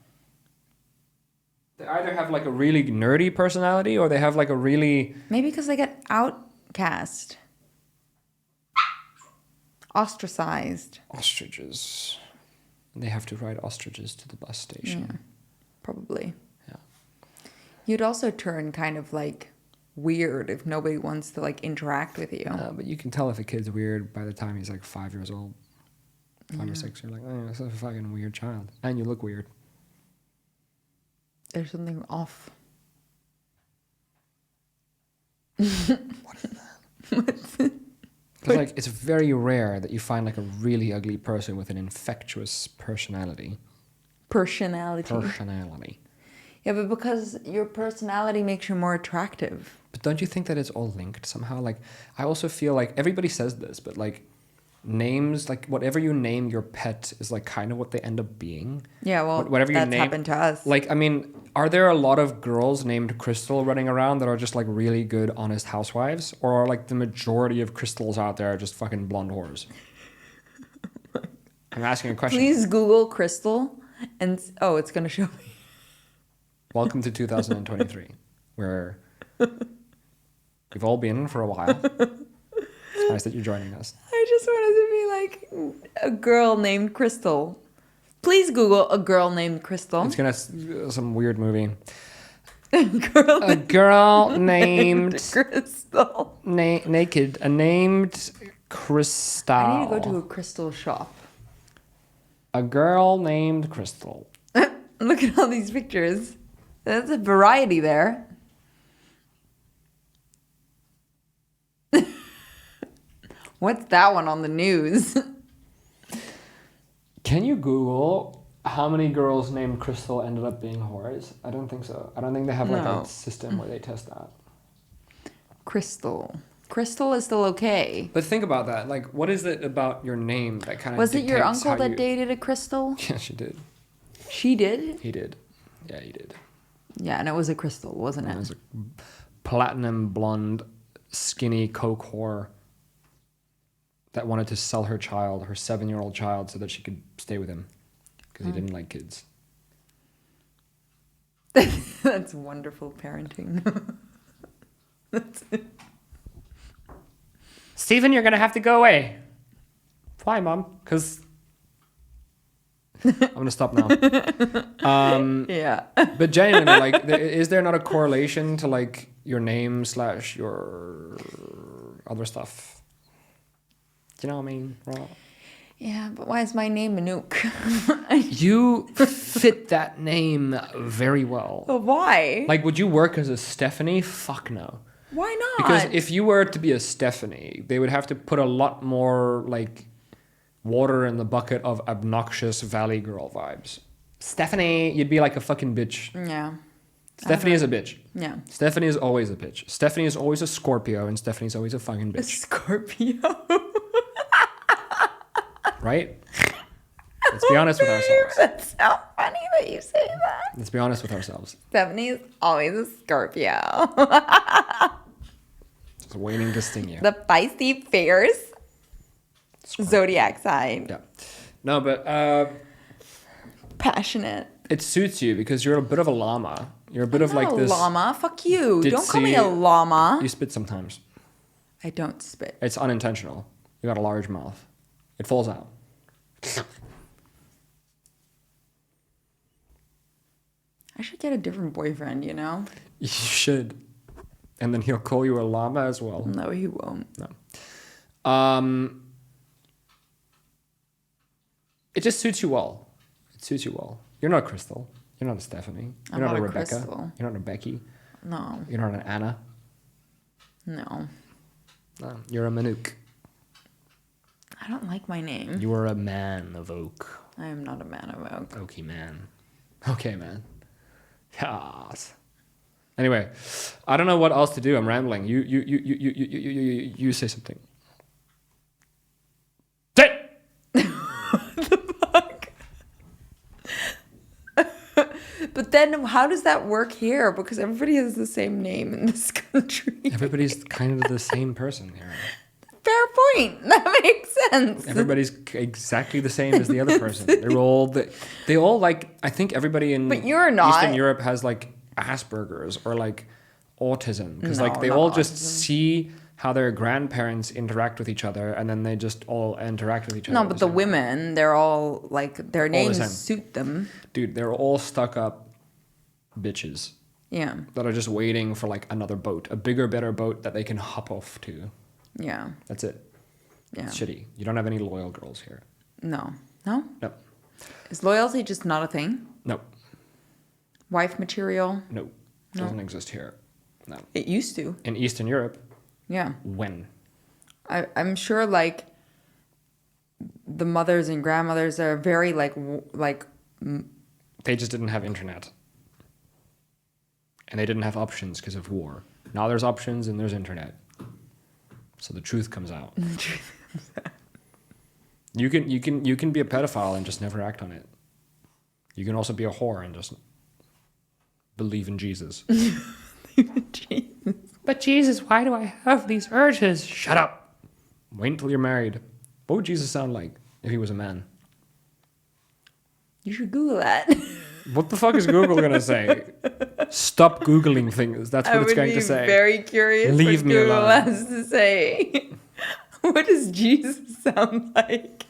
[SPEAKER 1] They either have like a really nerdy personality or they have like a really
[SPEAKER 2] Maybe because they get outcast, ostracized.
[SPEAKER 1] ostriches. And they have to ride ostriches to the bus station.
[SPEAKER 2] Probably.
[SPEAKER 1] Yeah.
[SPEAKER 2] You'd also turn kind of like weird if nobody wants to like interact with you.
[SPEAKER 1] But you can tell if a kid's weird by the time he's like 5 years old. 5 or 6, you're like, oh, that's a fucking weird child. And you look weird.
[SPEAKER 2] There's something off.
[SPEAKER 1] Because like it's very rare that you find like a really ugly person with an infectious personality.
[SPEAKER 2] Personality. Yeah, but because your personality makes you more attractive.
[SPEAKER 1] But don't you think that it's all linked somehow? Like I also feel like everybody says this, but like names, like whatever you name your pet is like kind of what they end up being.
[SPEAKER 2] Yeah, well,
[SPEAKER 1] Whatever you
[SPEAKER 2] that's
[SPEAKER 1] name,
[SPEAKER 2] happened to us.
[SPEAKER 1] Like, I mean, are there a lot of girls named Crystal running around that are just like really good, honest housewives? Or are like the majority of Crystals out there just fucking blonde whores? I'm asking a question.
[SPEAKER 2] Please Google Crystal and it's gonna show me.
[SPEAKER 1] Welcome to 2023, where we've all been for a while. It's nice that you're joining us.
[SPEAKER 2] I just wanted to be like a girl named Crystal. Please Google a girl named Crystal.
[SPEAKER 1] It's gonna some weird movie.
[SPEAKER 2] Girl
[SPEAKER 1] A girl named
[SPEAKER 2] Crystal.
[SPEAKER 1] naked. A named Crystal.
[SPEAKER 2] I need to go to a crystal shop.
[SPEAKER 1] A girl named Crystal.
[SPEAKER 2] Look at all these pictures. There's a variety there. What's that one on the news?
[SPEAKER 1] Can you Google how many girls named Crystal ended up being whores? I don't think so. I don't think they have like
[SPEAKER 2] No.
[SPEAKER 1] a system where they test that.
[SPEAKER 2] Crystal. Crystal is still okay.
[SPEAKER 1] But think about that. Like, what is it about your name that kind of
[SPEAKER 2] Was it your uncle that dated a crystal?
[SPEAKER 1] Yeah, she did.
[SPEAKER 2] She did?
[SPEAKER 1] He did. Yeah, he did.
[SPEAKER 2] Yeah, and it was a crystal, wasn't
[SPEAKER 1] It
[SPEAKER 2] it?
[SPEAKER 1] was a platinum blonde, skinny coke whore that wanted to sell her child, her 7-year-old child, so that she could stay with him because he didn't like kids.
[SPEAKER 2] That's wonderful parenting. That's it.
[SPEAKER 1] Steven, you're going to have to go away. Why, Mom? Because I'm going to stop now.
[SPEAKER 2] Yeah.
[SPEAKER 1] But genuinely, like, is there not a correlation to, like, your name / your other stuff? Do you know what I mean? Well,
[SPEAKER 2] Yeah, but why is my name Anouk?
[SPEAKER 1] you fit that name very well.
[SPEAKER 2] But why?
[SPEAKER 1] Like, would you work as a Stephanie? Fuck no.
[SPEAKER 2] Why not?
[SPEAKER 1] Because if you were to be a Stephanie, they would have to put a lot more, like, water in the bucket of obnoxious Valley Girl vibes. Stephanie, you'd be like a fucking bitch.
[SPEAKER 2] Yeah.
[SPEAKER 1] Stephanie is a bitch.
[SPEAKER 2] Yeah.
[SPEAKER 1] Stephanie is always a bitch. Stephanie is always a Scorpio, and Stephanie's always a fucking
[SPEAKER 2] A
[SPEAKER 1] bitch.
[SPEAKER 2] Scorpio.
[SPEAKER 1] Right? Let's be honest with ourselves.
[SPEAKER 2] That's so funny that you say that.
[SPEAKER 1] Let's be honest with ourselves.
[SPEAKER 2] Stephanie is always a Scorpio.
[SPEAKER 1] Just waiting to sting you.
[SPEAKER 2] The feisty fierce. Zodiac sign.
[SPEAKER 1] Yeah. No, but
[SPEAKER 2] Passionate.
[SPEAKER 1] it suits you because you're a bit of a llama. You're a bit of like
[SPEAKER 2] Not a
[SPEAKER 1] this.
[SPEAKER 2] llama. Fuck you. Don't call me
[SPEAKER 1] ditzy-
[SPEAKER 2] a llama.
[SPEAKER 1] You spit sometimes.
[SPEAKER 2] I don't spit.
[SPEAKER 1] It's unintentional. You got a large mouth. It falls out.
[SPEAKER 2] I should get a different boyfriend, you know?
[SPEAKER 1] You should. And then he'll call you a llama as well.
[SPEAKER 2] No, he won't.
[SPEAKER 1] No. It just suits you well. It suits you well. You're not Crystal. You're not a Stephanie. You're
[SPEAKER 2] I'm
[SPEAKER 1] not
[SPEAKER 2] not
[SPEAKER 1] a
[SPEAKER 2] a
[SPEAKER 1] Rebecca.
[SPEAKER 2] Crystal.
[SPEAKER 1] You're not a Becky.
[SPEAKER 2] No.
[SPEAKER 1] You're not an Anna.
[SPEAKER 2] No.
[SPEAKER 1] No. You're a Manuk.
[SPEAKER 2] I don't like my name.
[SPEAKER 1] You are a man of oak.
[SPEAKER 2] I am not a man of oak.
[SPEAKER 1] Oaky man. Okay, man. Yes. Anyway, I don't know what else to do. I'm rambling. You say something. Say.
[SPEAKER 2] But then how does that work here? Because everybody has the same name in this country.
[SPEAKER 1] Everybody's kind of the same person here.
[SPEAKER 2] Fair point. That makes sense.
[SPEAKER 1] Everybody's exactly the same as the other person. They're all they all like. I think everybody in
[SPEAKER 2] But you're not.
[SPEAKER 1] Eastern Europe has like Asperger's or like autism because
[SPEAKER 2] No,
[SPEAKER 1] like they
[SPEAKER 2] not
[SPEAKER 1] all just
[SPEAKER 2] autism.
[SPEAKER 1] see how their grandparents interact with each other and then they just all interact with each other.
[SPEAKER 2] No,
[SPEAKER 1] at
[SPEAKER 2] but the
[SPEAKER 1] same
[SPEAKER 2] women, they're all like their
[SPEAKER 1] the
[SPEAKER 2] names
[SPEAKER 1] same.
[SPEAKER 2] suit them.
[SPEAKER 1] Dude, they're all stuck up bitches
[SPEAKER 2] Yeah.
[SPEAKER 1] that are just waiting for like another boat, a bigger, better boat that they can hop off to.
[SPEAKER 2] Yeah.
[SPEAKER 1] That's it.
[SPEAKER 2] Yeah.
[SPEAKER 1] It's shitty. You don't have any loyal girls here.
[SPEAKER 2] No. No?
[SPEAKER 1] No.
[SPEAKER 2] Is loyalty just not a thing?
[SPEAKER 1] No.
[SPEAKER 2] Wife material?
[SPEAKER 1] No. Doesn't exist here. No.
[SPEAKER 2] It used to.
[SPEAKER 1] In Eastern Europe,
[SPEAKER 2] Yeah.
[SPEAKER 1] when?
[SPEAKER 2] I'm sure like the mothers and grandmothers are very like
[SPEAKER 1] They just didn't have internet. And they didn't have options because of war. Now there's options and there's internet. So the truth comes out. You can be a pedophile and just never act on it. You can also be a whore and just believe in Jesus.
[SPEAKER 2] Jesus.
[SPEAKER 1] But Jesus, why do I have these urges? Shut up. Wait until you're married. What would Jesus sound like if he was a man?
[SPEAKER 2] You should Google that.
[SPEAKER 1] What the fuck is Google gonna say? Stop Googling things. That's what
[SPEAKER 2] I
[SPEAKER 1] it's
[SPEAKER 2] would
[SPEAKER 1] going
[SPEAKER 2] be
[SPEAKER 1] to say.
[SPEAKER 2] very curious
[SPEAKER 1] Leave
[SPEAKER 2] what
[SPEAKER 1] me
[SPEAKER 2] Google
[SPEAKER 1] alone.
[SPEAKER 2] has to say. What does Jesus sound like?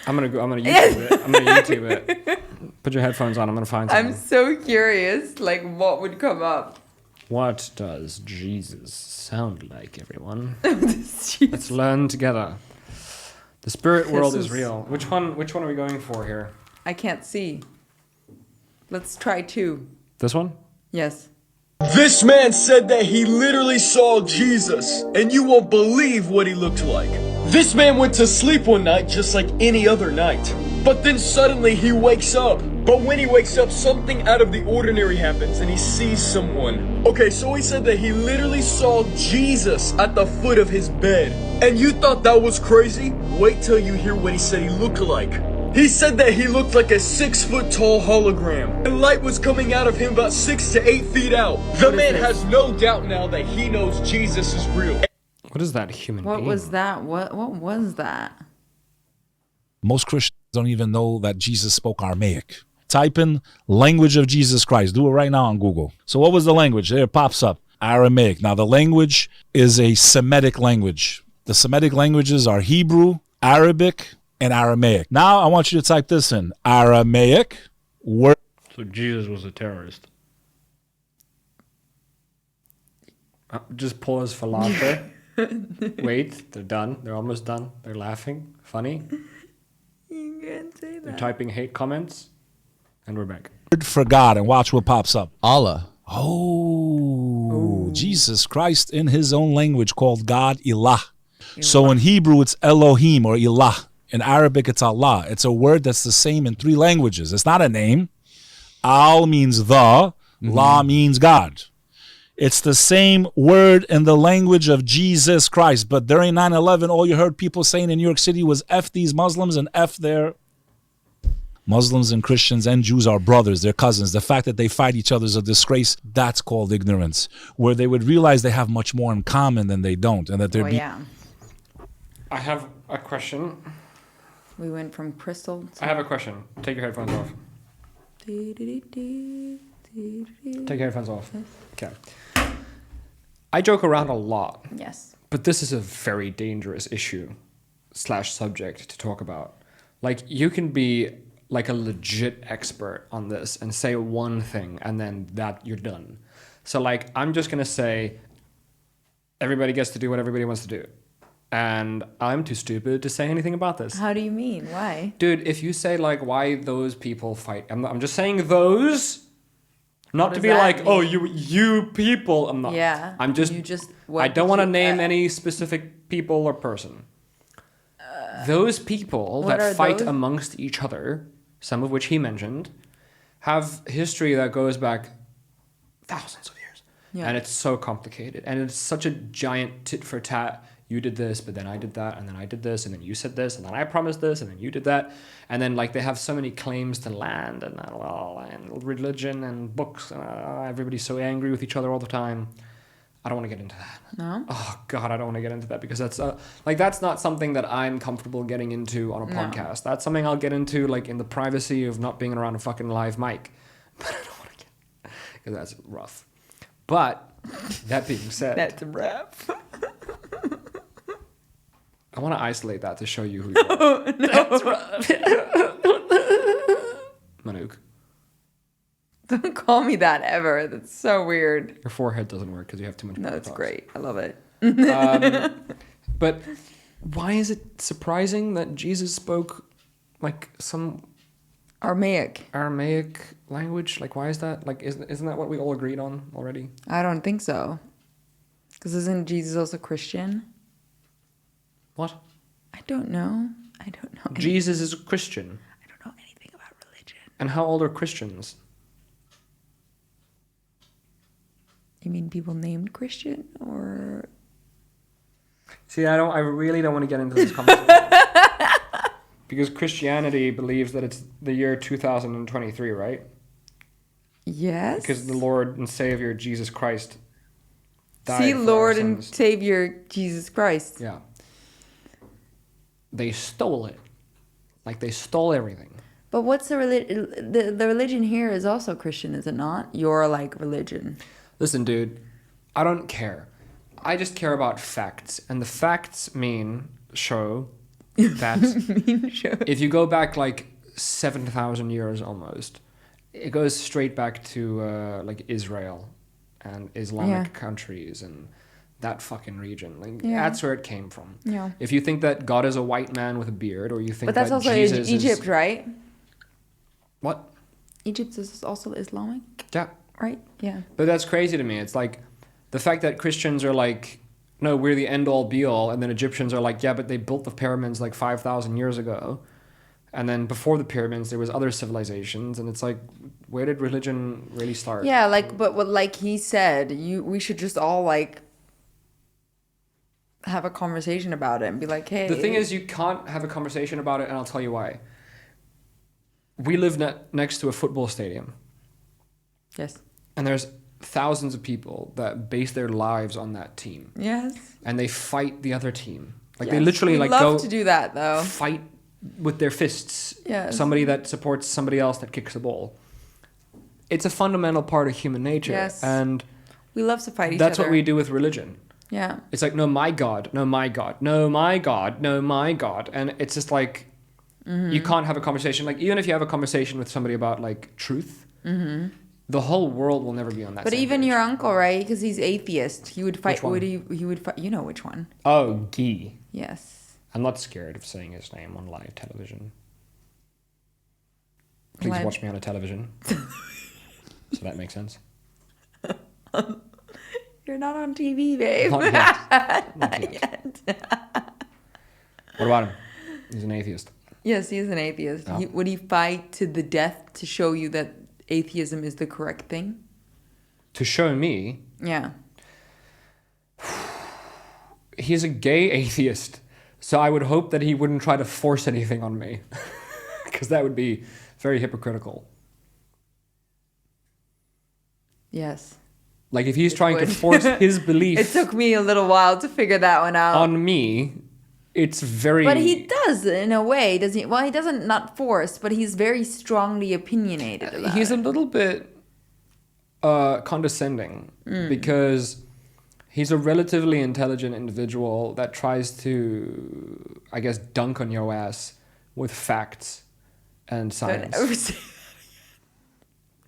[SPEAKER 1] I'm gonna YouTube it. I'm gonna YouTube it. Put your headphones on. I'm gonna find something.
[SPEAKER 2] I'm so curious, like what would come up.
[SPEAKER 1] What does Jesus sound like, everyone?
[SPEAKER 2] Jesus.
[SPEAKER 1] Let's learn together. The spirit world is
[SPEAKER 2] Jesus.
[SPEAKER 1] real. Which one are we going for here?
[SPEAKER 2] I can't see. Let's try 2.
[SPEAKER 1] This one?
[SPEAKER 2] Yes.
[SPEAKER 4] This man said that he literally saw Jesus, and you won't believe what he looked like. This man went to sleep one night just like any other night. But then suddenly he wakes up. But when he wakes up, something out of the ordinary happens and he sees someone. Okay, so he said that he literally saw Jesus at the foot of his bed. And you thought that was crazy? Wait till you hear what he said he looked like. He said that he looked like a 6-foot-tall hologram. And light was coming out of him about 6 to 8 feet out. The man has no doubt now that he knows Jesus is real.
[SPEAKER 1] What is that human
[SPEAKER 2] What
[SPEAKER 1] being?
[SPEAKER 2] was that? What was that?
[SPEAKER 5] Most Christians don't even know that Jesus spoke Aramaic. Type in language of Jesus Christ. Do it right now on Google. So what was the language? There it pops up. Aramaic. Now the language is a Semitic language. The Semitic languages are Hebrew, Arabic, and Aramaic. Now I want you to type this in. Aramaic word.
[SPEAKER 1] So Jesus was a terrorist. Just pause for laughter. Wait, they're done. They're almost done. They're laughing. Funny.
[SPEAKER 2] You can't say
[SPEAKER 1] They're
[SPEAKER 2] that.
[SPEAKER 1] typing hate comments. And we're back.
[SPEAKER 5] For God, and watch what pops up.
[SPEAKER 6] Allah.
[SPEAKER 5] Oh, Jesus Christ in his own language called God Ilah. So in Hebrew it's Elohim or Ilah. In Arabic it's Allah. It's a word that's the same in 3 languages. It's not a name. Al means the, La means God. It's the same word in the language of Jesus Christ. But during 9/11, all you heard people saying in New York City was F these Muslims and F their Muslims and Christians and Jews are brothers, they're cousins. The fact that they fight each other is a disgrace. That's called ignorance. Where they would realize they have much more in common than they don't, and that they're
[SPEAKER 2] Oh yeah.
[SPEAKER 1] I have a question.
[SPEAKER 2] We went from crystal to...
[SPEAKER 1] I have a question. Take your headphones off. Take your headphones off. Okay. I joke around a lot,
[SPEAKER 2] Yes.
[SPEAKER 1] but this is a very dangerous issue / subject to talk about. Like, you can be like a legit expert on this and say one thing and then that you're done. So like, I'm just going to say everybody gets to do what everybody wants to do. And I'm too stupid to say anything about this.
[SPEAKER 2] How do you mean? Why?
[SPEAKER 1] Dude, if you say like why those people fight, I'm just saying those, not to
[SPEAKER 2] does
[SPEAKER 1] be
[SPEAKER 2] that
[SPEAKER 1] like, oh,
[SPEAKER 2] mean?
[SPEAKER 1] you people. I'm not.
[SPEAKER 2] Yeah.
[SPEAKER 1] I'm just.
[SPEAKER 2] You just.
[SPEAKER 1] I don't want to name any specific people or person. Those people
[SPEAKER 2] what are
[SPEAKER 1] that fight
[SPEAKER 2] those?
[SPEAKER 1] amongst each other, some of which he mentioned, have history that goes back thousands of years,
[SPEAKER 2] Yeah.
[SPEAKER 1] and it's so complicated, and it's such a giant tit for tat. You did this, but then I did that, and then I did this, and then you said this, and then I promised this, and then you did that. And then, like, they have so many claims to land and religion and books. And, everybody's so angry with each other all the time. I don't want to get into that.
[SPEAKER 2] No?
[SPEAKER 1] Oh, God, I don't want to get into that because that's not something that I'm comfortable getting into on a podcast. That's something I'll get into, like, in the privacy of not being around a fucking live mic. But I don't want to get... Because that's rough. But, that being said...
[SPEAKER 2] That's a wrap.
[SPEAKER 1] I want to isolate that to show you who you are. That's rough. Manouk,
[SPEAKER 2] Don't call me that ever. That's so weird.
[SPEAKER 1] your forehead doesn't work because you have too much
[SPEAKER 2] No, it's
[SPEAKER 1] Botox.
[SPEAKER 2] great. I love it.
[SPEAKER 1] But why is it surprising that Jesus spoke like some
[SPEAKER 2] Aramaic.
[SPEAKER 1] Aramaic language? Like, why is that? Like, isn't that what we all agreed on already?
[SPEAKER 2] I don't think so. Because isn't Jesus also Christian?
[SPEAKER 1] What?
[SPEAKER 2] I don't know. I don't know.
[SPEAKER 1] Jesus is a Christian.
[SPEAKER 2] I don't know anything about religion.
[SPEAKER 1] And how old are Christians?
[SPEAKER 2] You mean people named Christian or...
[SPEAKER 1] See, I really don't want to get into this conversation. Because Christianity believes that it's the year 2023, right?
[SPEAKER 2] Yes.
[SPEAKER 1] Because the Lord and Savior Jesus Christ died
[SPEAKER 2] See,
[SPEAKER 1] for our
[SPEAKER 2] Lord and
[SPEAKER 1] sins.
[SPEAKER 2] Savior Jesus Christ.
[SPEAKER 1] Yeah. They stole it. Like, they stole everything.
[SPEAKER 2] But what's the religion? The religion here is also Christian, is it not? Your like religion.
[SPEAKER 1] Listen, dude, I don't care. I just care about facts. And the facts show that if you go back like 7,000 years almost, it goes straight back to like Israel and Islamic countries and that fucking region. Like, that's where it came from.
[SPEAKER 2] Yeah.
[SPEAKER 1] If you think that God is a white man with a beard, or you think
[SPEAKER 2] But that's
[SPEAKER 1] that
[SPEAKER 2] also
[SPEAKER 1] Jesus
[SPEAKER 2] Egypt,
[SPEAKER 1] is...
[SPEAKER 2] right?
[SPEAKER 1] What?
[SPEAKER 2] Egypt is also Islamic,
[SPEAKER 1] Yeah.
[SPEAKER 2] right? Yeah.
[SPEAKER 1] But that's crazy to me. It's like the fact that Christians are like, no, we're the end all be all. And then Egyptians are like, yeah, but they built the pyramids like 5,000 years ago. And then before the pyramids, there was other civilizations. And it's like, where did religion really start?
[SPEAKER 2] Yeah, like, but what, like he said, we should just all like have a conversation about it and be like, hey.
[SPEAKER 1] The thing is, you can't have a conversation about it. And I'll tell you why. We live next to a football stadium.
[SPEAKER 2] Yes.
[SPEAKER 1] And there's thousands of people that base their lives on that team.
[SPEAKER 2] Yes.
[SPEAKER 1] And they fight the other team. Like,
[SPEAKER 2] Yes.
[SPEAKER 1] they literally
[SPEAKER 2] We
[SPEAKER 1] like
[SPEAKER 2] love
[SPEAKER 1] go
[SPEAKER 2] to do that though.
[SPEAKER 1] fight with their fists.
[SPEAKER 2] Yes.
[SPEAKER 1] Somebody that supports somebody else that kicks the ball. It's a fundamental part of human nature.
[SPEAKER 2] Yes.
[SPEAKER 1] And
[SPEAKER 2] We love to fight each other.
[SPEAKER 1] that's what we do with religion.
[SPEAKER 2] Yeah.
[SPEAKER 1] It's like, no, my God, no, my God, no, my God, no, my God. And it's just like, you can't have a conversation. Like, even if you have a conversation with somebody about like truth, the whole world will never be on that
[SPEAKER 2] But
[SPEAKER 1] same
[SPEAKER 2] even
[SPEAKER 1] page.
[SPEAKER 2] your uncle, right? Because he's atheist. He would fight.
[SPEAKER 1] Which one?
[SPEAKER 2] He would fight. You know which one?
[SPEAKER 1] Oh, Guy.
[SPEAKER 2] Yes.
[SPEAKER 1] I'm not scared of saying his name on live television. Please
[SPEAKER 2] Live-
[SPEAKER 1] watch me on a television. So that makes sense.
[SPEAKER 2] You're not on TV, babe.
[SPEAKER 1] Not yet. Not
[SPEAKER 2] Not
[SPEAKER 1] yet.
[SPEAKER 2] yet.
[SPEAKER 1] What about him? He's an atheist.
[SPEAKER 2] Yes, he is an atheist.
[SPEAKER 1] Oh.
[SPEAKER 2] Would he fight to the death to show you that atheism is the correct thing?
[SPEAKER 1] To show me,
[SPEAKER 2] Yeah.
[SPEAKER 1] he's a gay atheist. So I would hope that he wouldn't try to force anything on me. Because that would be very hypocritical.
[SPEAKER 2] Yes.
[SPEAKER 1] Like, if he's
[SPEAKER 2] It
[SPEAKER 1] trying to
[SPEAKER 2] would.
[SPEAKER 1] force his belief
[SPEAKER 2] It took me a little while to figure that one out.
[SPEAKER 1] on me, it's very.
[SPEAKER 2] But he does in a way, does he? Well, he doesn't, not forced, but he's very strongly opinionated about
[SPEAKER 1] He's
[SPEAKER 2] it.
[SPEAKER 1] a little bit condescending because he's a relatively intelligent individual that tries to, I guess, dunk on your ass with facts and science.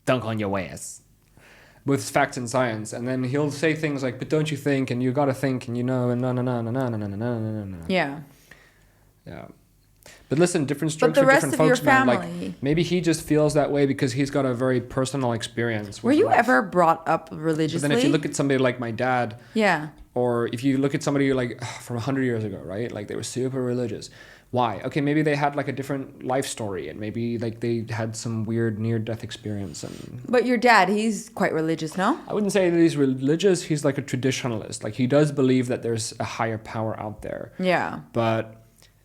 [SPEAKER 1] Dunk on your ass with facts and science, and then he'll say things like, "But don't you think?" and "You gotta think," and "You know," and no.
[SPEAKER 2] Yeah.
[SPEAKER 1] Yeah. But listen, different strokes
[SPEAKER 2] the
[SPEAKER 1] for
[SPEAKER 2] rest
[SPEAKER 1] different
[SPEAKER 2] of your
[SPEAKER 1] folks, man.
[SPEAKER 2] family-
[SPEAKER 1] Like, maybe he just feels that way because he's got a very personal experience.
[SPEAKER 2] Were
[SPEAKER 1] with
[SPEAKER 2] you
[SPEAKER 1] life.
[SPEAKER 2] ever brought up
[SPEAKER 1] But
[SPEAKER 2] religiously?
[SPEAKER 1] then if you look at somebody like my dad,
[SPEAKER 2] Yeah.
[SPEAKER 1] or if you look at somebody like from 100 years ago, right? Like they were super religious. Why? Okay, maybe they had like a different life story, and maybe like they had some weird near-death experience. And
[SPEAKER 2] But your dad, he's quite religious, no?
[SPEAKER 1] I wouldn't say that he's religious. He's like a traditionalist. Like he does believe that there's a higher power out there.
[SPEAKER 2] Yeah.
[SPEAKER 1] But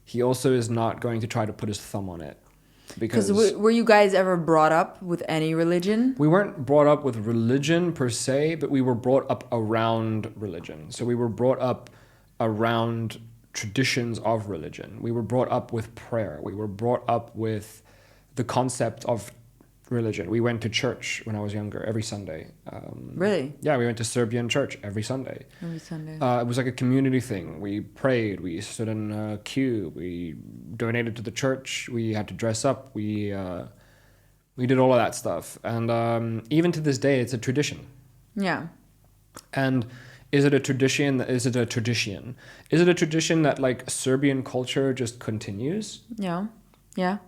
[SPEAKER 1] he also is not going to try to put his thumb on it. Because
[SPEAKER 2] Were you guys ever brought up with any religion?
[SPEAKER 1] we weren't brought up with religion per se, but we were brought up around religion. So we were brought up around traditions of religion. We were brought up with prayer. We were brought up with the concept of religion. We went to church when I was younger every Sunday.
[SPEAKER 2] Really?
[SPEAKER 1] Yeah, we went to Serbian church every Sunday.
[SPEAKER 2] Every Sunday.
[SPEAKER 1] It was like a community thing. We prayed. We stood in a queue. We donated to the church. We had to dress up. We did all of that stuff. And even to this day, it's a tradition.
[SPEAKER 2] Yeah.
[SPEAKER 1] And is it a tradition? Is it a tradition? Is it a tradition that like Serbian culture just continues?
[SPEAKER 2] Yeah. Yeah.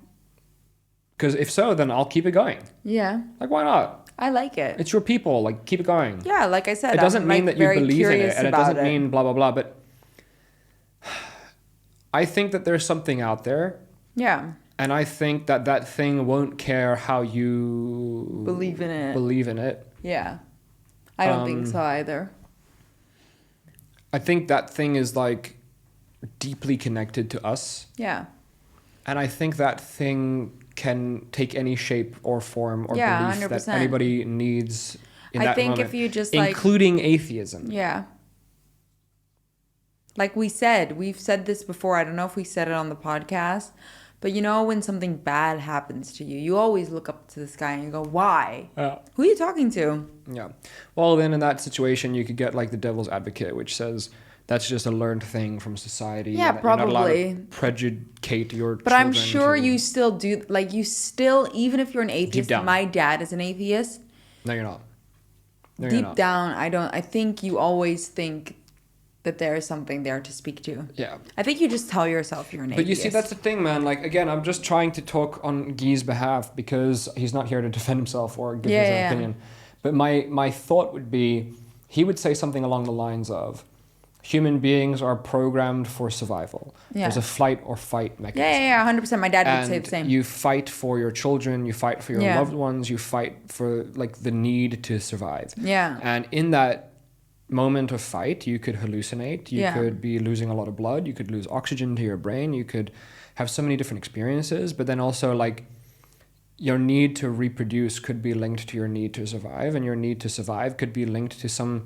[SPEAKER 1] Because if so, then I'll keep it going.
[SPEAKER 2] Yeah.
[SPEAKER 1] Like, why not?
[SPEAKER 2] I like it.
[SPEAKER 1] It's your people. Like, keep it going.
[SPEAKER 2] Yeah, like I said,
[SPEAKER 1] It doesn't
[SPEAKER 2] I'm,
[SPEAKER 1] mean
[SPEAKER 2] like,
[SPEAKER 1] that you
[SPEAKER 2] very
[SPEAKER 1] believe in it,
[SPEAKER 2] curious
[SPEAKER 1] and it
[SPEAKER 2] about
[SPEAKER 1] doesn't mean blah, blah, blah. But I think that there's something out there.
[SPEAKER 2] Yeah.
[SPEAKER 1] And I think that that thing won't care how you
[SPEAKER 2] Believe in it.
[SPEAKER 1] Believe in it.
[SPEAKER 2] Yeah. I don't think so either.
[SPEAKER 1] I think that thing is like deeply connected to us.
[SPEAKER 2] Yeah.
[SPEAKER 1] And I think that thing can take any shape or form or
[SPEAKER 2] Yeah,
[SPEAKER 1] belief
[SPEAKER 2] 100%.
[SPEAKER 1] that anybody needs in
[SPEAKER 2] I
[SPEAKER 1] that
[SPEAKER 2] think
[SPEAKER 1] moment,
[SPEAKER 2] if you just, like-
[SPEAKER 1] including atheism.
[SPEAKER 2] Yeah. Like we've said this before. I don't know if we said it on the podcast, but you know, when something bad happens to you, you always look up to the sky and you go, why?
[SPEAKER 1] Yeah.
[SPEAKER 2] Who are you talking to?
[SPEAKER 1] Yeah. Well, then in that situation, you could get like the devil's advocate, which says that's just a learned thing from society.
[SPEAKER 2] Yeah,
[SPEAKER 1] and that you're not allowed
[SPEAKER 2] probably.
[SPEAKER 1] to prejudicate your
[SPEAKER 2] But I'm
[SPEAKER 1] children
[SPEAKER 2] sure
[SPEAKER 1] to-
[SPEAKER 2] you still do, like you still, even if you're an atheist,
[SPEAKER 1] down.
[SPEAKER 2] my dad is an atheist.
[SPEAKER 1] No, you're not. No, you're
[SPEAKER 2] Deep
[SPEAKER 1] not.
[SPEAKER 2] down, I think you always think that there is something there to speak to.
[SPEAKER 1] Yeah.
[SPEAKER 2] I think you just tell yourself you're an
[SPEAKER 1] But you
[SPEAKER 2] atheist.
[SPEAKER 1] see, that's the thing, man. Like, again, I'm just trying to talk on Guy's behalf because he's not here to defend himself or give his own
[SPEAKER 2] Yeah.
[SPEAKER 1] opinion. But my thought would be, he would say something along the lines of, human beings are programmed for survival.
[SPEAKER 2] Yeah.
[SPEAKER 1] There's a flight or fight mechanism.
[SPEAKER 2] Yeah, 100%. My dad would say
[SPEAKER 1] And
[SPEAKER 2] the same.
[SPEAKER 1] you fight for your children, you fight for your
[SPEAKER 2] Yeah.
[SPEAKER 1] loved ones, you fight for like the need to survive.
[SPEAKER 2] Yeah.
[SPEAKER 1] And in that moment of fight, you could hallucinate, you
[SPEAKER 2] Yeah.
[SPEAKER 1] could be losing a lot of blood, you could lose oxygen to your brain, you could have so many different experiences, but then also like your need to reproduce could be linked to your need to survive, and your need to survive could be linked to some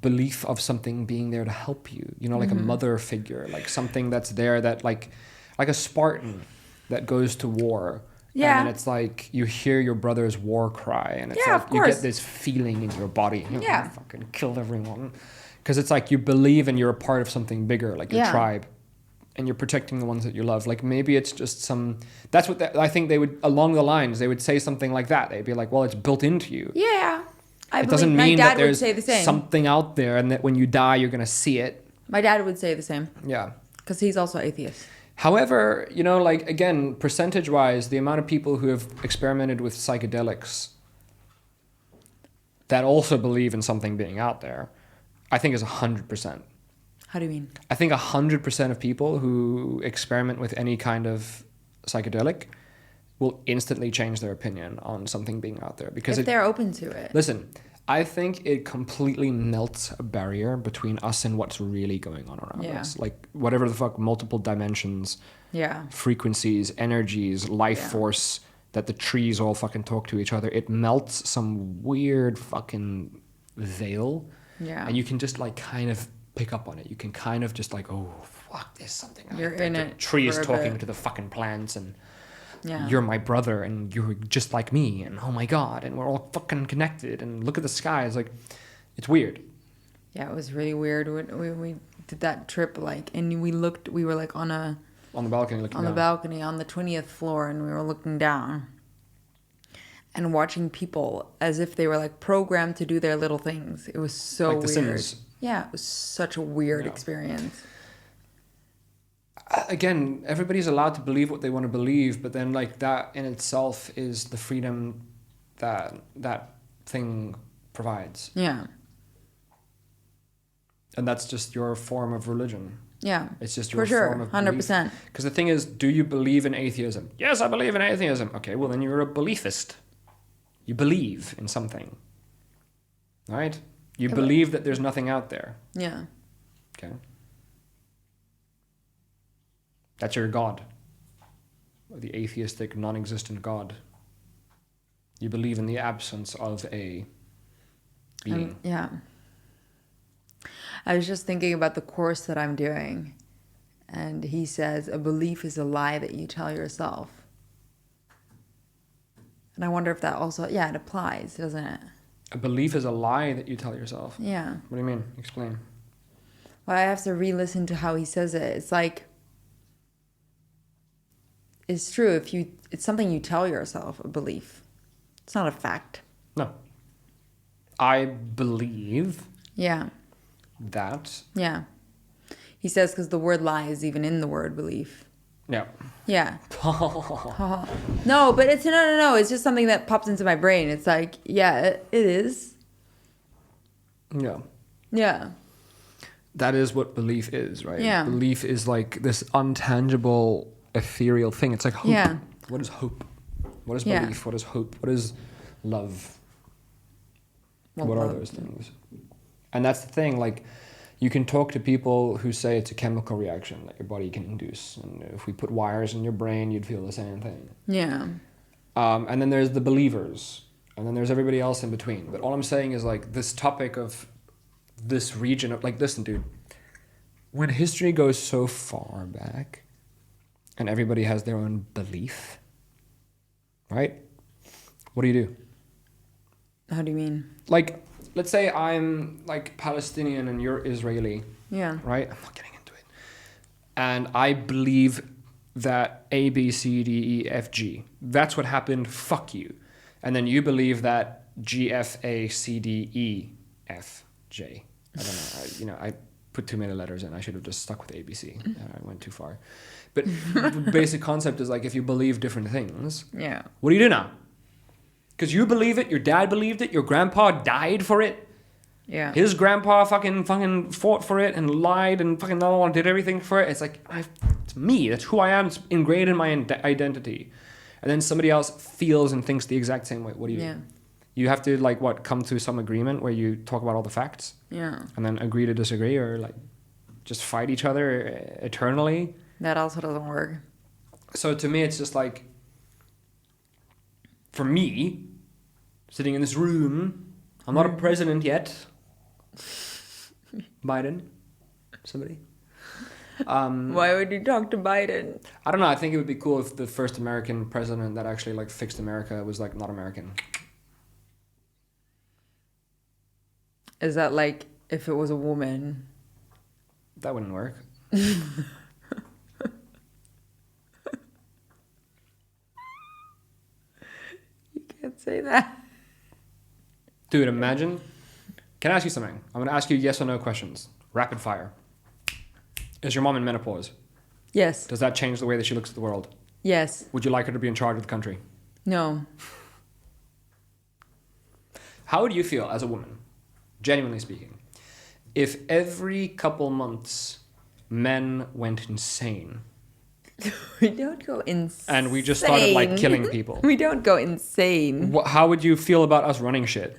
[SPEAKER 1] belief of something being there to help you, you know, like
[SPEAKER 2] Mm-hmm.
[SPEAKER 1] a mother figure, like something that's there that like a Spartan that goes to war.
[SPEAKER 2] Yeah.
[SPEAKER 1] And then it's like you hear your brother's war cry, and it's
[SPEAKER 2] Yeah,
[SPEAKER 1] like
[SPEAKER 2] of
[SPEAKER 1] you
[SPEAKER 2] course.
[SPEAKER 1] get this feeling in your body. You know,
[SPEAKER 2] Yeah.
[SPEAKER 1] fucking kill everyone. Because it's like you believe and you're a part of something bigger, like your
[SPEAKER 2] Yeah.
[SPEAKER 1] tribe, and you're protecting the ones that you love. Like maybe it's just some. That's what I think they would, along the lines, they would say something like that. They'd be like, well, it's built into you.
[SPEAKER 2] Yeah. I
[SPEAKER 1] It
[SPEAKER 2] believe
[SPEAKER 1] doesn't
[SPEAKER 2] my
[SPEAKER 1] mean
[SPEAKER 2] dad
[SPEAKER 1] that
[SPEAKER 2] would
[SPEAKER 1] there's
[SPEAKER 2] say the same.
[SPEAKER 1] something out there and that when you die, you're going to see it.
[SPEAKER 2] My dad would say the same
[SPEAKER 1] Yeah.
[SPEAKER 2] because he's also atheist.
[SPEAKER 1] However, you know, like, again, percentage-wise, the amount of people who have experimented with psychedelics that also believe in something being out there, I think is 100%.
[SPEAKER 2] How do you mean?
[SPEAKER 1] I think 100% of people who experiment with any kind of psychedelic will instantly change their opinion on something being out there. Because
[SPEAKER 2] If they're open to it.
[SPEAKER 1] listen, I think it completely melts a barrier between us and what's really going on around
[SPEAKER 2] Yeah.
[SPEAKER 1] us. Like, whatever the fuck, multiple dimensions,
[SPEAKER 2] Yeah.
[SPEAKER 1] frequencies, energies, life
[SPEAKER 2] Yeah.
[SPEAKER 1] force, that the trees all fucking talk to each other. It melts some weird fucking veil.
[SPEAKER 2] Yeah.
[SPEAKER 1] And you can just like kind of pick up on it. You can kind of just like, oh, fuck, there's something.
[SPEAKER 2] You're
[SPEAKER 1] the
[SPEAKER 2] in it
[SPEAKER 1] tree is
[SPEAKER 2] for a
[SPEAKER 1] talking
[SPEAKER 2] bit.
[SPEAKER 1] to the fucking plants, and
[SPEAKER 2] Yeah.
[SPEAKER 1] you're my brother, and you're just like me, and oh my god, and we're all fucking connected, and look at the sky. It's like, it's weird.
[SPEAKER 2] Yeah, it was really weird when we did that trip, like, and we were like on the
[SPEAKER 1] balcony looking
[SPEAKER 2] on the
[SPEAKER 1] down.
[SPEAKER 2] balcony on the 20th floor, and we were looking down and watching people as if they were like programmed to do their little things. It was so
[SPEAKER 1] Like The
[SPEAKER 2] weird.
[SPEAKER 1] Sims.
[SPEAKER 2] Yeah, it was such a weird
[SPEAKER 1] Yeah.
[SPEAKER 2] experience.
[SPEAKER 1] Again, everybody's allowed to believe what they want to believe, but then like that in itself is the freedom that that thing provides,
[SPEAKER 2] Yeah.
[SPEAKER 1] and that's just your form of religion.
[SPEAKER 2] Yeah.
[SPEAKER 1] It's just
[SPEAKER 2] for
[SPEAKER 1] your
[SPEAKER 2] sure,
[SPEAKER 1] form of
[SPEAKER 2] 100%.
[SPEAKER 1] Because the thing is, do you believe in atheism? Yes, I believe in atheism. Okay, well then you're a beliefist. You believe in something, right? You
[SPEAKER 2] Yeah, but-
[SPEAKER 1] believe that there's nothing out there.
[SPEAKER 2] Yeah.
[SPEAKER 1] Okay. That's your God. Or the atheistic, non-existent God. You believe in the absence of a being.
[SPEAKER 2] Yeah. I was just thinking about the course that I'm doing, and he says a belief is a lie that you tell yourself. And I wonder if that also, yeah, it applies, doesn't it?
[SPEAKER 1] A belief is a lie that you tell yourself.
[SPEAKER 2] Yeah.
[SPEAKER 1] What do you mean? Explain.
[SPEAKER 2] Well, I have to re-listen to how he says it. It's like, it's true it's something you tell yourself, a belief. It's not a fact.
[SPEAKER 1] No. I believe
[SPEAKER 2] Yeah.
[SPEAKER 1] that.
[SPEAKER 2] Yeah. He says because the word lie is even in the word belief.
[SPEAKER 1] Yeah.
[SPEAKER 2] Yeah. No, but it's no. It's just something that pops into my brain. It's like, yeah, it is.
[SPEAKER 1] Yeah.
[SPEAKER 2] Yeah.
[SPEAKER 1] That is what belief is, right?
[SPEAKER 2] Yeah.
[SPEAKER 1] Belief is like this untangible, ethereal thing. It's like hope.
[SPEAKER 2] Yeah.
[SPEAKER 1] What is hope? What is
[SPEAKER 2] Yeah.
[SPEAKER 1] belief? What is hope? What is love?
[SPEAKER 2] Well,
[SPEAKER 1] what are
[SPEAKER 2] love.
[SPEAKER 1] those things? And that's the thing, like, you can talk to people who say it's a chemical reaction that your body can induce. And if we put wires in your brain, you'd feel the same thing.
[SPEAKER 2] Yeah.
[SPEAKER 1] And then there's the believers. And then there's everybody else in between. But all I'm saying is, like, this topic of this region of, like, listen, dude. When history goes so far back and everybody has their own belief, right? What do?
[SPEAKER 2] How do you mean?
[SPEAKER 1] Like, let's say I'm like Palestinian and you're Israeli,
[SPEAKER 2] Yeah.
[SPEAKER 1] right? I'm not getting into it. And I believe that A, B, C, D, E, F, G. That's what happened. Fuck you. And then you believe that G, F, A, C, D, E, F, J. I don't know. I put too many letters in. I should have just stuck with A, B, C. I went too far. But the basic concept is like, if you believe different things,
[SPEAKER 2] Yeah.
[SPEAKER 1] what do you do now? Because you believe it, your dad believed it, your grandpa died for it.
[SPEAKER 2] Yeah.
[SPEAKER 1] His grandpa fucking fought for it and lied and fucking another one did everything for it. It's like, it's me. That's who I am. It's ingrained in my identity. And then somebody else feels and thinks the exact same way. What do you
[SPEAKER 2] Yeah.
[SPEAKER 1] do? You have to, like, what, come to some agreement where you talk about all the facts
[SPEAKER 2] Yeah.
[SPEAKER 1] and then agree to disagree, or like just fight each other eternally.
[SPEAKER 2] That also doesn't work.
[SPEAKER 1] So to me, it's just like, for me, sitting in this room, I'm not a president yet. Biden, somebody.
[SPEAKER 2] Why would you talk to Biden?
[SPEAKER 1] I don't know. I think it would be cool if the first American president that actually like fixed America was like not American.
[SPEAKER 2] Is that like if it was a woman?
[SPEAKER 1] That wouldn't work.
[SPEAKER 2] Can't say that.
[SPEAKER 1] Dude, imagine. Can I ask you something? I'm going to ask you yes or no questions. Rapid fire. Is your mom in menopause?
[SPEAKER 2] Yes.
[SPEAKER 1] Does that change the way that she looks at the world?
[SPEAKER 2] Yes.
[SPEAKER 1] Would you like her to be in charge of the country?
[SPEAKER 2] No.
[SPEAKER 1] How would you feel as a woman, genuinely speaking, if every couple months men went insane
[SPEAKER 2] We don't go insane.
[SPEAKER 1] and we just started like killing people?
[SPEAKER 2] We don't go insane.
[SPEAKER 1] How would you feel about us running shit?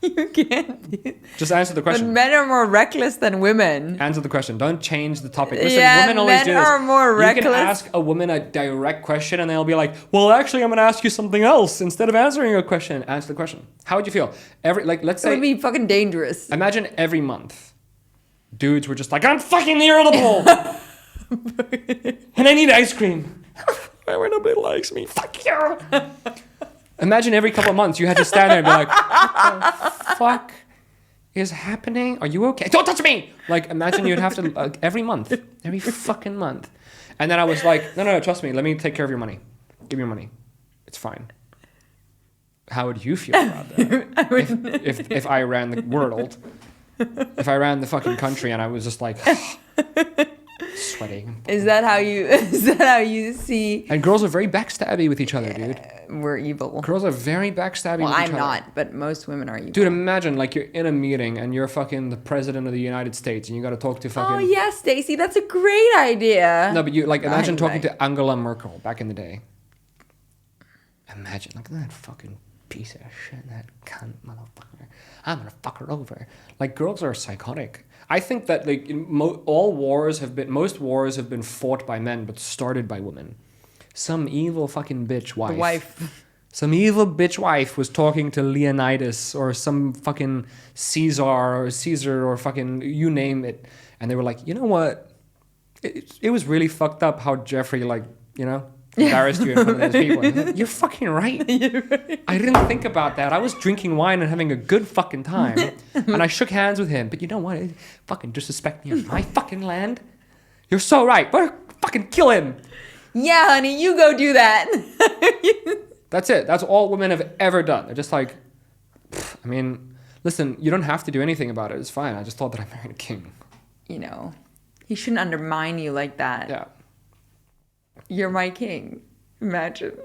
[SPEAKER 2] You can't do.
[SPEAKER 1] Just answer the
[SPEAKER 2] But
[SPEAKER 1] question.
[SPEAKER 2] men are more reckless than women.
[SPEAKER 1] Answer the question. Don't change the topic. Listen,
[SPEAKER 2] Yeah,
[SPEAKER 1] women always
[SPEAKER 2] men
[SPEAKER 1] do this.
[SPEAKER 2] are more
[SPEAKER 1] You
[SPEAKER 2] reckless.
[SPEAKER 1] can ask a woman a direct question and they'll be like, well, actually, I'm going to ask you something else. Instead of answering a question, answer the question. How would you feel? Let's
[SPEAKER 2] It would
[SPEAKER 1] say,
[SPEAKER 2] be fucking dangerous.
[SPEAKER 1] imagine every month dudes were just like, I'm fucking irritable, and I need ice cream. Why nobody likes me? Fuck you. Imagine every couple of months you had to stand there and be like, what the fuck is happening? Are you okay? Don't touch me! Like, imagine you'd have to, every fucking month. And then I was like, no, trust me. Let me take care of your money. Give me your money. It's fine. How would you feel about that? if I ran the world, if I ran the fucking country and I was just like sweating.
[SPEAKER 2] Is that how you see?
[SPEAKER 1] And girls are very backstabby with each other, dude.
[SPEAKER 2] We're evil.
[SPEAKER 1] Girls are very backstabby
[SPEAKER 2] Well,
[SPEAKER 1] with each
[SPEAKER 2] I'm
[SPEAKER 1] other.
[SPEAKER 2] not, but most women are evil.
[SPEAKER 1] Dude, imagine like you're in a meeting and you're fucking the president of the United States and you got to talk to fucking.
[SPEAKER 2] Oh yeah, Stacey, that's a great idea.
[SPEAKER 1] No, but you like imagine talking
[SPEAKER 2] Anyway.
[SPEAKER 1] to Angela Merkel back in the day. Imagine, look at that fucking piece of shit, that cunt motherfucker. I'm gonna fuck her over. Like, girls are psychotic. I think that like most wars have been fought by men, but started by women. Some evil fucking bitch wife.
[SPEAKER 2] The wife.
[SPEAKER 1] Some evil bitch wife was talking to Leonidas or some fucking Caesar or fucking you name it, and they were like, you know what? It was really fucked up how Jeffrey embarrassed you in front of those people. And like, you're fucking right. I didn't think about that. I was drinking wine and having a good fucking time, and I shook hands with him. But you know what? Fucking disrespect me on my fucking land. You're so right. We're fucking kill him.
[SPEAKER 2] Yeah, honey, you go do that.
[SPEAKER 1] That's it. That's all women have ever done. They're just like, I mean, listen, you don't have to do anything about it. It's fine. I just thought that I married a king.
[SPEAKER 2] You know, he shouldn't undermine you like that.
[SPEAKER 1] Yeah.
[SPEAKER 2] You're my king. Imagine.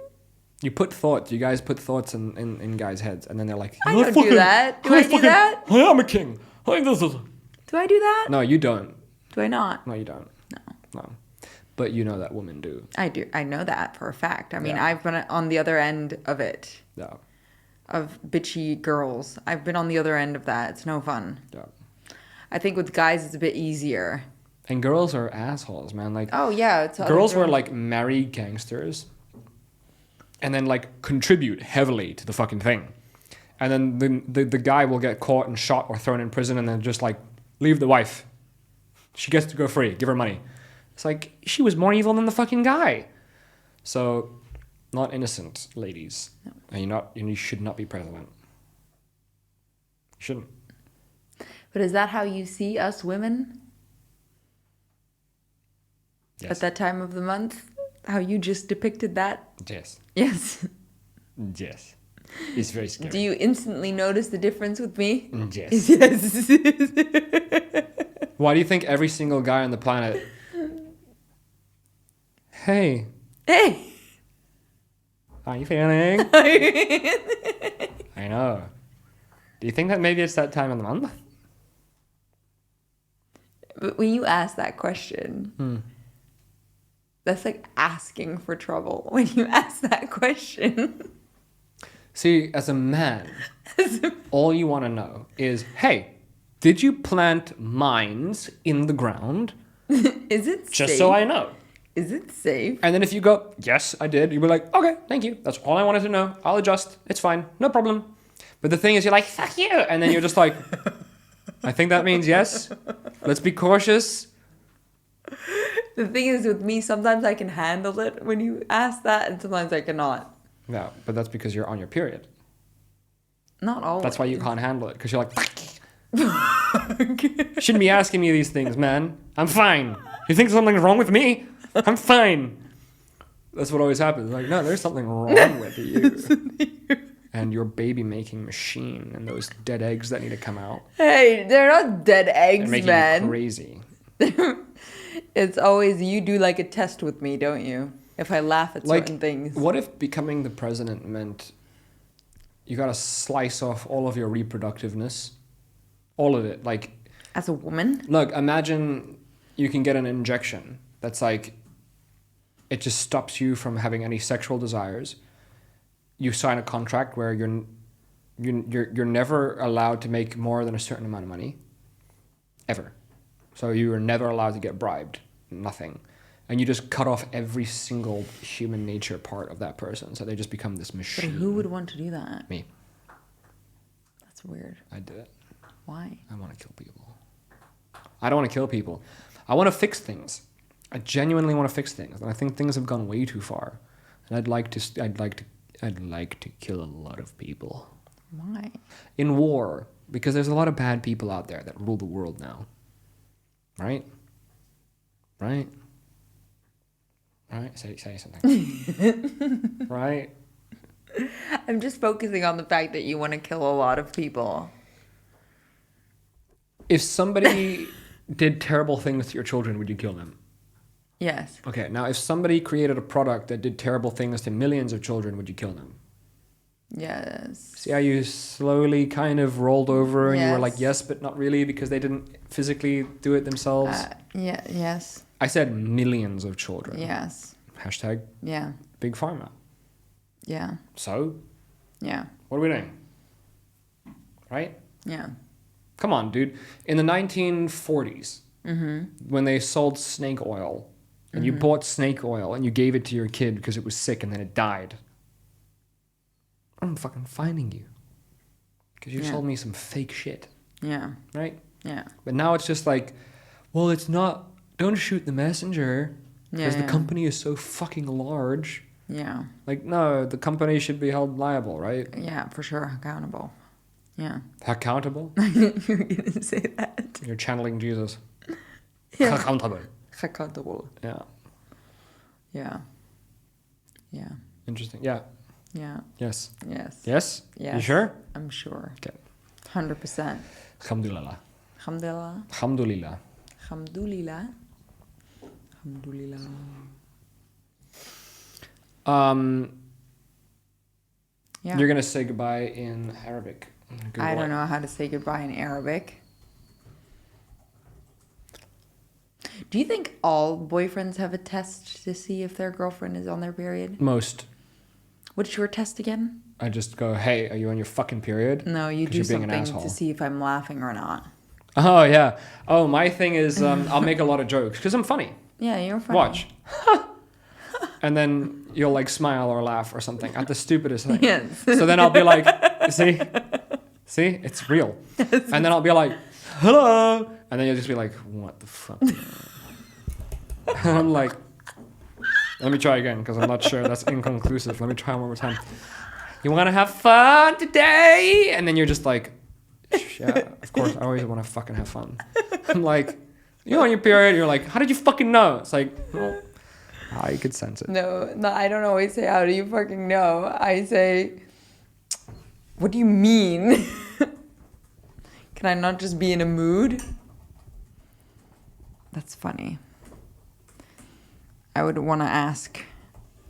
[SPEAKER 1] You guys put thoughts in guys' heads, and then they're like,
[SPEAKER 2] I don't do that. Do I do that?
[SPEAKER 1] I am a king.
[SPEAKER 2] Do I do that?
[SPEAKER 1] No, you don't.
[SPEAKER 2] Do I not?
[SPEAKER 1] No, you don't.
[SPEAKER 2] No.
[SPEAKER 1] No. But you know that women do.
[SPEAKER 2] I do. I know that for a fact. I mean,
[SPEAKER 1] Yeah.
[SPEAKER 2] I've been on the other end of it.
[SPEAKER 1] Yeah.
[SPEAKER 2] Of bitchy girls. I've been on the other end of that. It's no fun.
[SPEAKER 1] Yeah.
[SPEAKER 2] I think with guys, it's a bit easier.
[SPEAKER 1] And girls are assholes, man. Like,
[SPEAKER 2] Oh, yeah. It's other
[SPEAKER 1] girls were like marry gangsters and then like contribute heavily to the fucking thing. And then the guy will get caught and shot or thrown in prison and then just like leave the wife. She gets to go free. Give her money. It's like, she was more evil than the fucking guy. So, not innocent, ladies. No. And you should not be president. You shouldn't.
[SPEAKER 2] But is that how you see us women?
[SPEAKER 1] Yes.
[SPEAKER 2] At that time of the month? How you just depicted that?
[SPEAKER 1] Yes.
[SPEAKER 2] Yes.
[SPEAKER 1] Yes. It's very scary.
[SPEAKER 2] Do you instantly notice the difference with me?
[SPEAKER 1] Yes.
[SPEAKER 2] Yes.
[SPEAKER 1] Why do you think every single guy on the planet... Hey,
[SPEAKER 2] Hey.
[SPEAKER 1] how you feeling? I know. Do you think that maybe it's that time of the month?
[SPEAKER 2] But when you ask that question, that's like asking for trouble. When you ask that question.
[SPEAKER 1] See, as a man, all you want to know is, hey, did you plant mines in the ground?
[SPEAKER 2] Is it
[SPEAKER 1] Just
[SPEAKER 2] safe?
[SPEAKER 1] so I know.
[SPEAKER 2] Is it safe?
[SPEAKER 1] And then if you go, yes, I did, you'll be like, okay, thank you. That's all I wanted to know. I'll adjust. It's fine. No problem. But the thing is, you're like, fuck you. And then you're just like, I think that means yes. Let's be cautious.
[SPEAKER 2] The thing is with me, sometimes I can handle it when you ask that, and sometimes I cannot.
[SPEAKER 1] No, but that's because you're on your period.
[SPEAKER 2] Not always.
[SPEAKER 1] That's why you can't handle it. Because you're like, fuck. Shouldn't be asking me these things, man. I'm fine. You think something's wrong with me? I'm fine. That's what always happens. Like, no, there's something wrong with you. And your baby making machine and those dead eggs that need to come out.
[SPEAKER 2] Hey, they're not dead
[SPEAKER 1] They're
[SPEAKER 2] eggs,
[SPEAKER 1] making
[SPEAKER 2] man.
[SPEAKER 1] you crazy.
[SPEAKER 2] It's always, you do like a test with me, don't you? If I laugh at
[SPEAKER 1] Like,
[SPEAKER 2] certain things.
[SPEAKER 1] what if becoming the president meant you gotta slice off all of your reproductiveness? All of it. Like,
[SPEAKER 2] As a woman?
[SPEAKER 1] look, imagine you can get an injection that's like, it just stops you from having any sexual desires. You sign a contract where you're never allowed to make more than a certain amount of money. Ever. So you are never allowed to get bribed. Nothing. And you just cut off every single human nature part of that person. So they just become this
[SPEAKER 2] But
[SPEAKER 1] machine.
[SPEAKER 2] who would want to do that?
[SPEAKER 1] Me.
[SPEAKER 2] That's weird.
[SPEAKER 1] I do it.
[SPEAKER 2] Why?
[SPEAKER 1] I want to kill people. I don't want to kill people. I want to fix things. I genuinely want to fix things, and I think things have gone way too far. And I'd like to kill a lot of people.
[SPEAKER 2] Why?
[SPEAKER 1] In war, because there's a lot of bad people out there that rule the world now. Right? Right? Right? Say something. Right?
[SPEAKER 2] I'm just focusing on the fact that you want to kill a lot of people.
[SPEAKER 1] If somebody did terrible things to your children, would you kill them?
[SPEAKER 2] Yes.
[SPEAKER 1] Okay, now if somebody created a product that did terrible things to millions of children, would you kill them?
[SPEAKER 2] Yes.
[SPEAKER 1] See how you slowly kind of rolled over and you were like,
[SPEAKER 2] Yes.
[SPEAKER 1] yes, but not really, because they didn't physically do it themselves?
[SPEAKER 2] Yeah. Yes.
[SPEAKER 1] I said millions of children.
[SPEAKER 2] Yes.
[SPEAKER 1] Hashtag
[SPEAKER 2] Yeah.
[SPEAKER 1] big pharma.
[SPEAKER 2] Yeah.
[SPEAKER 1] So,
[SPEAKER 2] Yeah.
[SPEAKER 1] what are we doing? Right?
[SPEAKER 2] Yeah.
[SPEAKER 1] Come on, dude. In the 1940s, when they sold snake oil, and you bought snake oil and you gave it to your kid because it was sick and then it died, I'm fucking finding you. Because you sold me some fake shit.
[SPEAKER 2] Yeah.
[SPEAKER 1] Right?
[SPEAKER 2] Yeah.
[SPEAKER 1] But now it's just like, well, it's not, don't shoot the messenger because the company is so fucking large.
[SPEAKER 2] Yeah.
[SPEAKER 1] Like, no, the company should be held liable, right?
[SPEAKER 2] Yeah, for sure. Accountable. Yeah.
[SPEAKER 1] Accountable?
[SPEAKER 2] You were going to say that.
[SPEAKER 1] You're channeling Jesus.
[SPEAKER 2] Yeah.
[SPEAKER 1] Accountable.
[SPEAKER 2] Accountable.
[SPEAKER 1] Yeah.
[SPEAKER 2] Yeah. Yeah.
[SPEAKER 1] Interesting. Yeah.
[SPEAKER 2] Yeah.
[SPEAKER 1] Yes.
[SPEAKER 2] Yes.
[SPEAKER 1] Yes?
[SPEAKER 2] Yes.
[SPEAKER 1] You sure?
[SPEAKER 2] I'm sure.
[SPEAKER 1] Okay.
[SPEAKER 2] 100%.
[SPEAKER 1] Alhamdulillah.
[SPEAKER 2] Alhamdulillah.
[SPEAKER 1] Alhamdulillah.
[SPEAKER 2] Alhamdulillah. Alhamdulillah. Yeah.
[SPEAKER 1] You're gonna say goodbye in Arabic.
[SPEAKER 2] I don't know how to say goodbye in Arabic. Do you think all boyfriends have a test to see if their girlfriend is on their period?
[SPEAKER 1] Most.
[SPEAKER 2] What's your test again?
[SPEAKER 1] I just go, hey, are you on your fucking period?
[SPEAKER 2] No, you
[SPEAKER 1] 'Cause
[SPEAKER 2] do
[SPEAKER 1] you're being an
[SPEAKER 2] something
[SPEAKER 1] asshole.
[SPEAKER 2] to see if I'm laughing or not.
[SPEAKER 1] Oh, yeah. Oh, my thing is I'll make a lot of jokes because I'm funny.
[SPEAKER 2] Yeah, you're funny.
[SPEAKER 1] Watch. And then you'll like smile or laugh or something at the stupidest thing.
[SPEAKER 2] Yes.
[SPEAKER 1] So then I'll be like, see, it's real. And then I'll be like, hello. And then you'll just be like, what the fuck? And I'm like, let me try again because I'm not sure. That's inconclusive. Let me try one more time. You want to have fun today? And then you're just like, yeah, of course. I always want to fucking have fun. I'm like, you're on your period. You're like, how did you fucking know? It's like, well, I could sense it.
[SPEAKER 2] No, I don't always say, how do you fucking know? I say, what do you mean? Can I not just be in a mood? That's funny. I would want to ask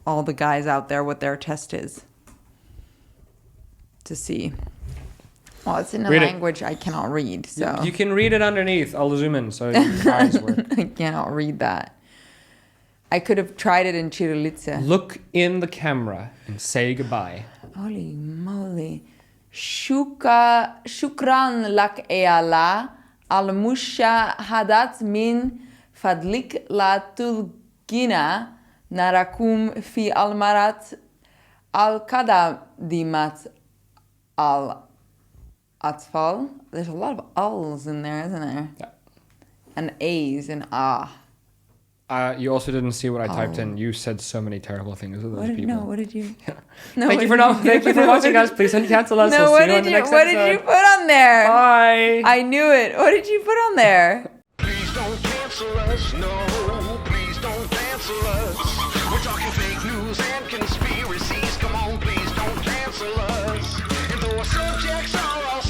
[SPEAKER 2] all the guys out there what their test is to see. Well, it's in a
[SPEAKER 1] Read it.
[SPEAKER 2] language I cannot read, so
[SPEAKER 1] You can read it underneath. I'll zoom in so your eyes work.
[SPEAKER 2] I cannot read that. I could have tried it in Cyrillica.
[SPEAKER 1] Look in the camera and say goodbye.
[SPEAKER 2] Holy moly. Shukran lak eyala al musha hadat min fadlik la tulgina narakum fi almarat al kadadimat al atfal. There's a lot of al's in there, isn't there?
[SPEAKER 1] Yeah.
[SPEAKER 2] And a's and ah.
[SPEAKER 1] You also didn't see what I typed in. You said so many terrible things to those people.
[SPEAKER 2] What did you?
[SPEAKER 1] Yeah.
[SPEAKER 2] No,
[SPEAKER 1] Thank you for watching, guys. Please don't cancel us.
[SPEAKER 2] No,
[SPEAKER 1] I'll
[SPEAKER 2] what
[SPEAKER 1] see you on
[SPEAKER 2] did
[SPEAKER 1] the
[SPEAKER 2] you?
[SPEAKER 1] next
[SPEAKER 2] What
[SPEAKER 1] episode.
[SPEAKER 2] did you put on there?
[SPEAKER 1] Bye.
[SPEAKER 2] I knew it. What did you put on there?
[SPEAKER 3] Please don't cancel us, no. Please don't cancel us. We're talking fake news and conspiracies. Come on, please don't cancel us. And though our subjects are all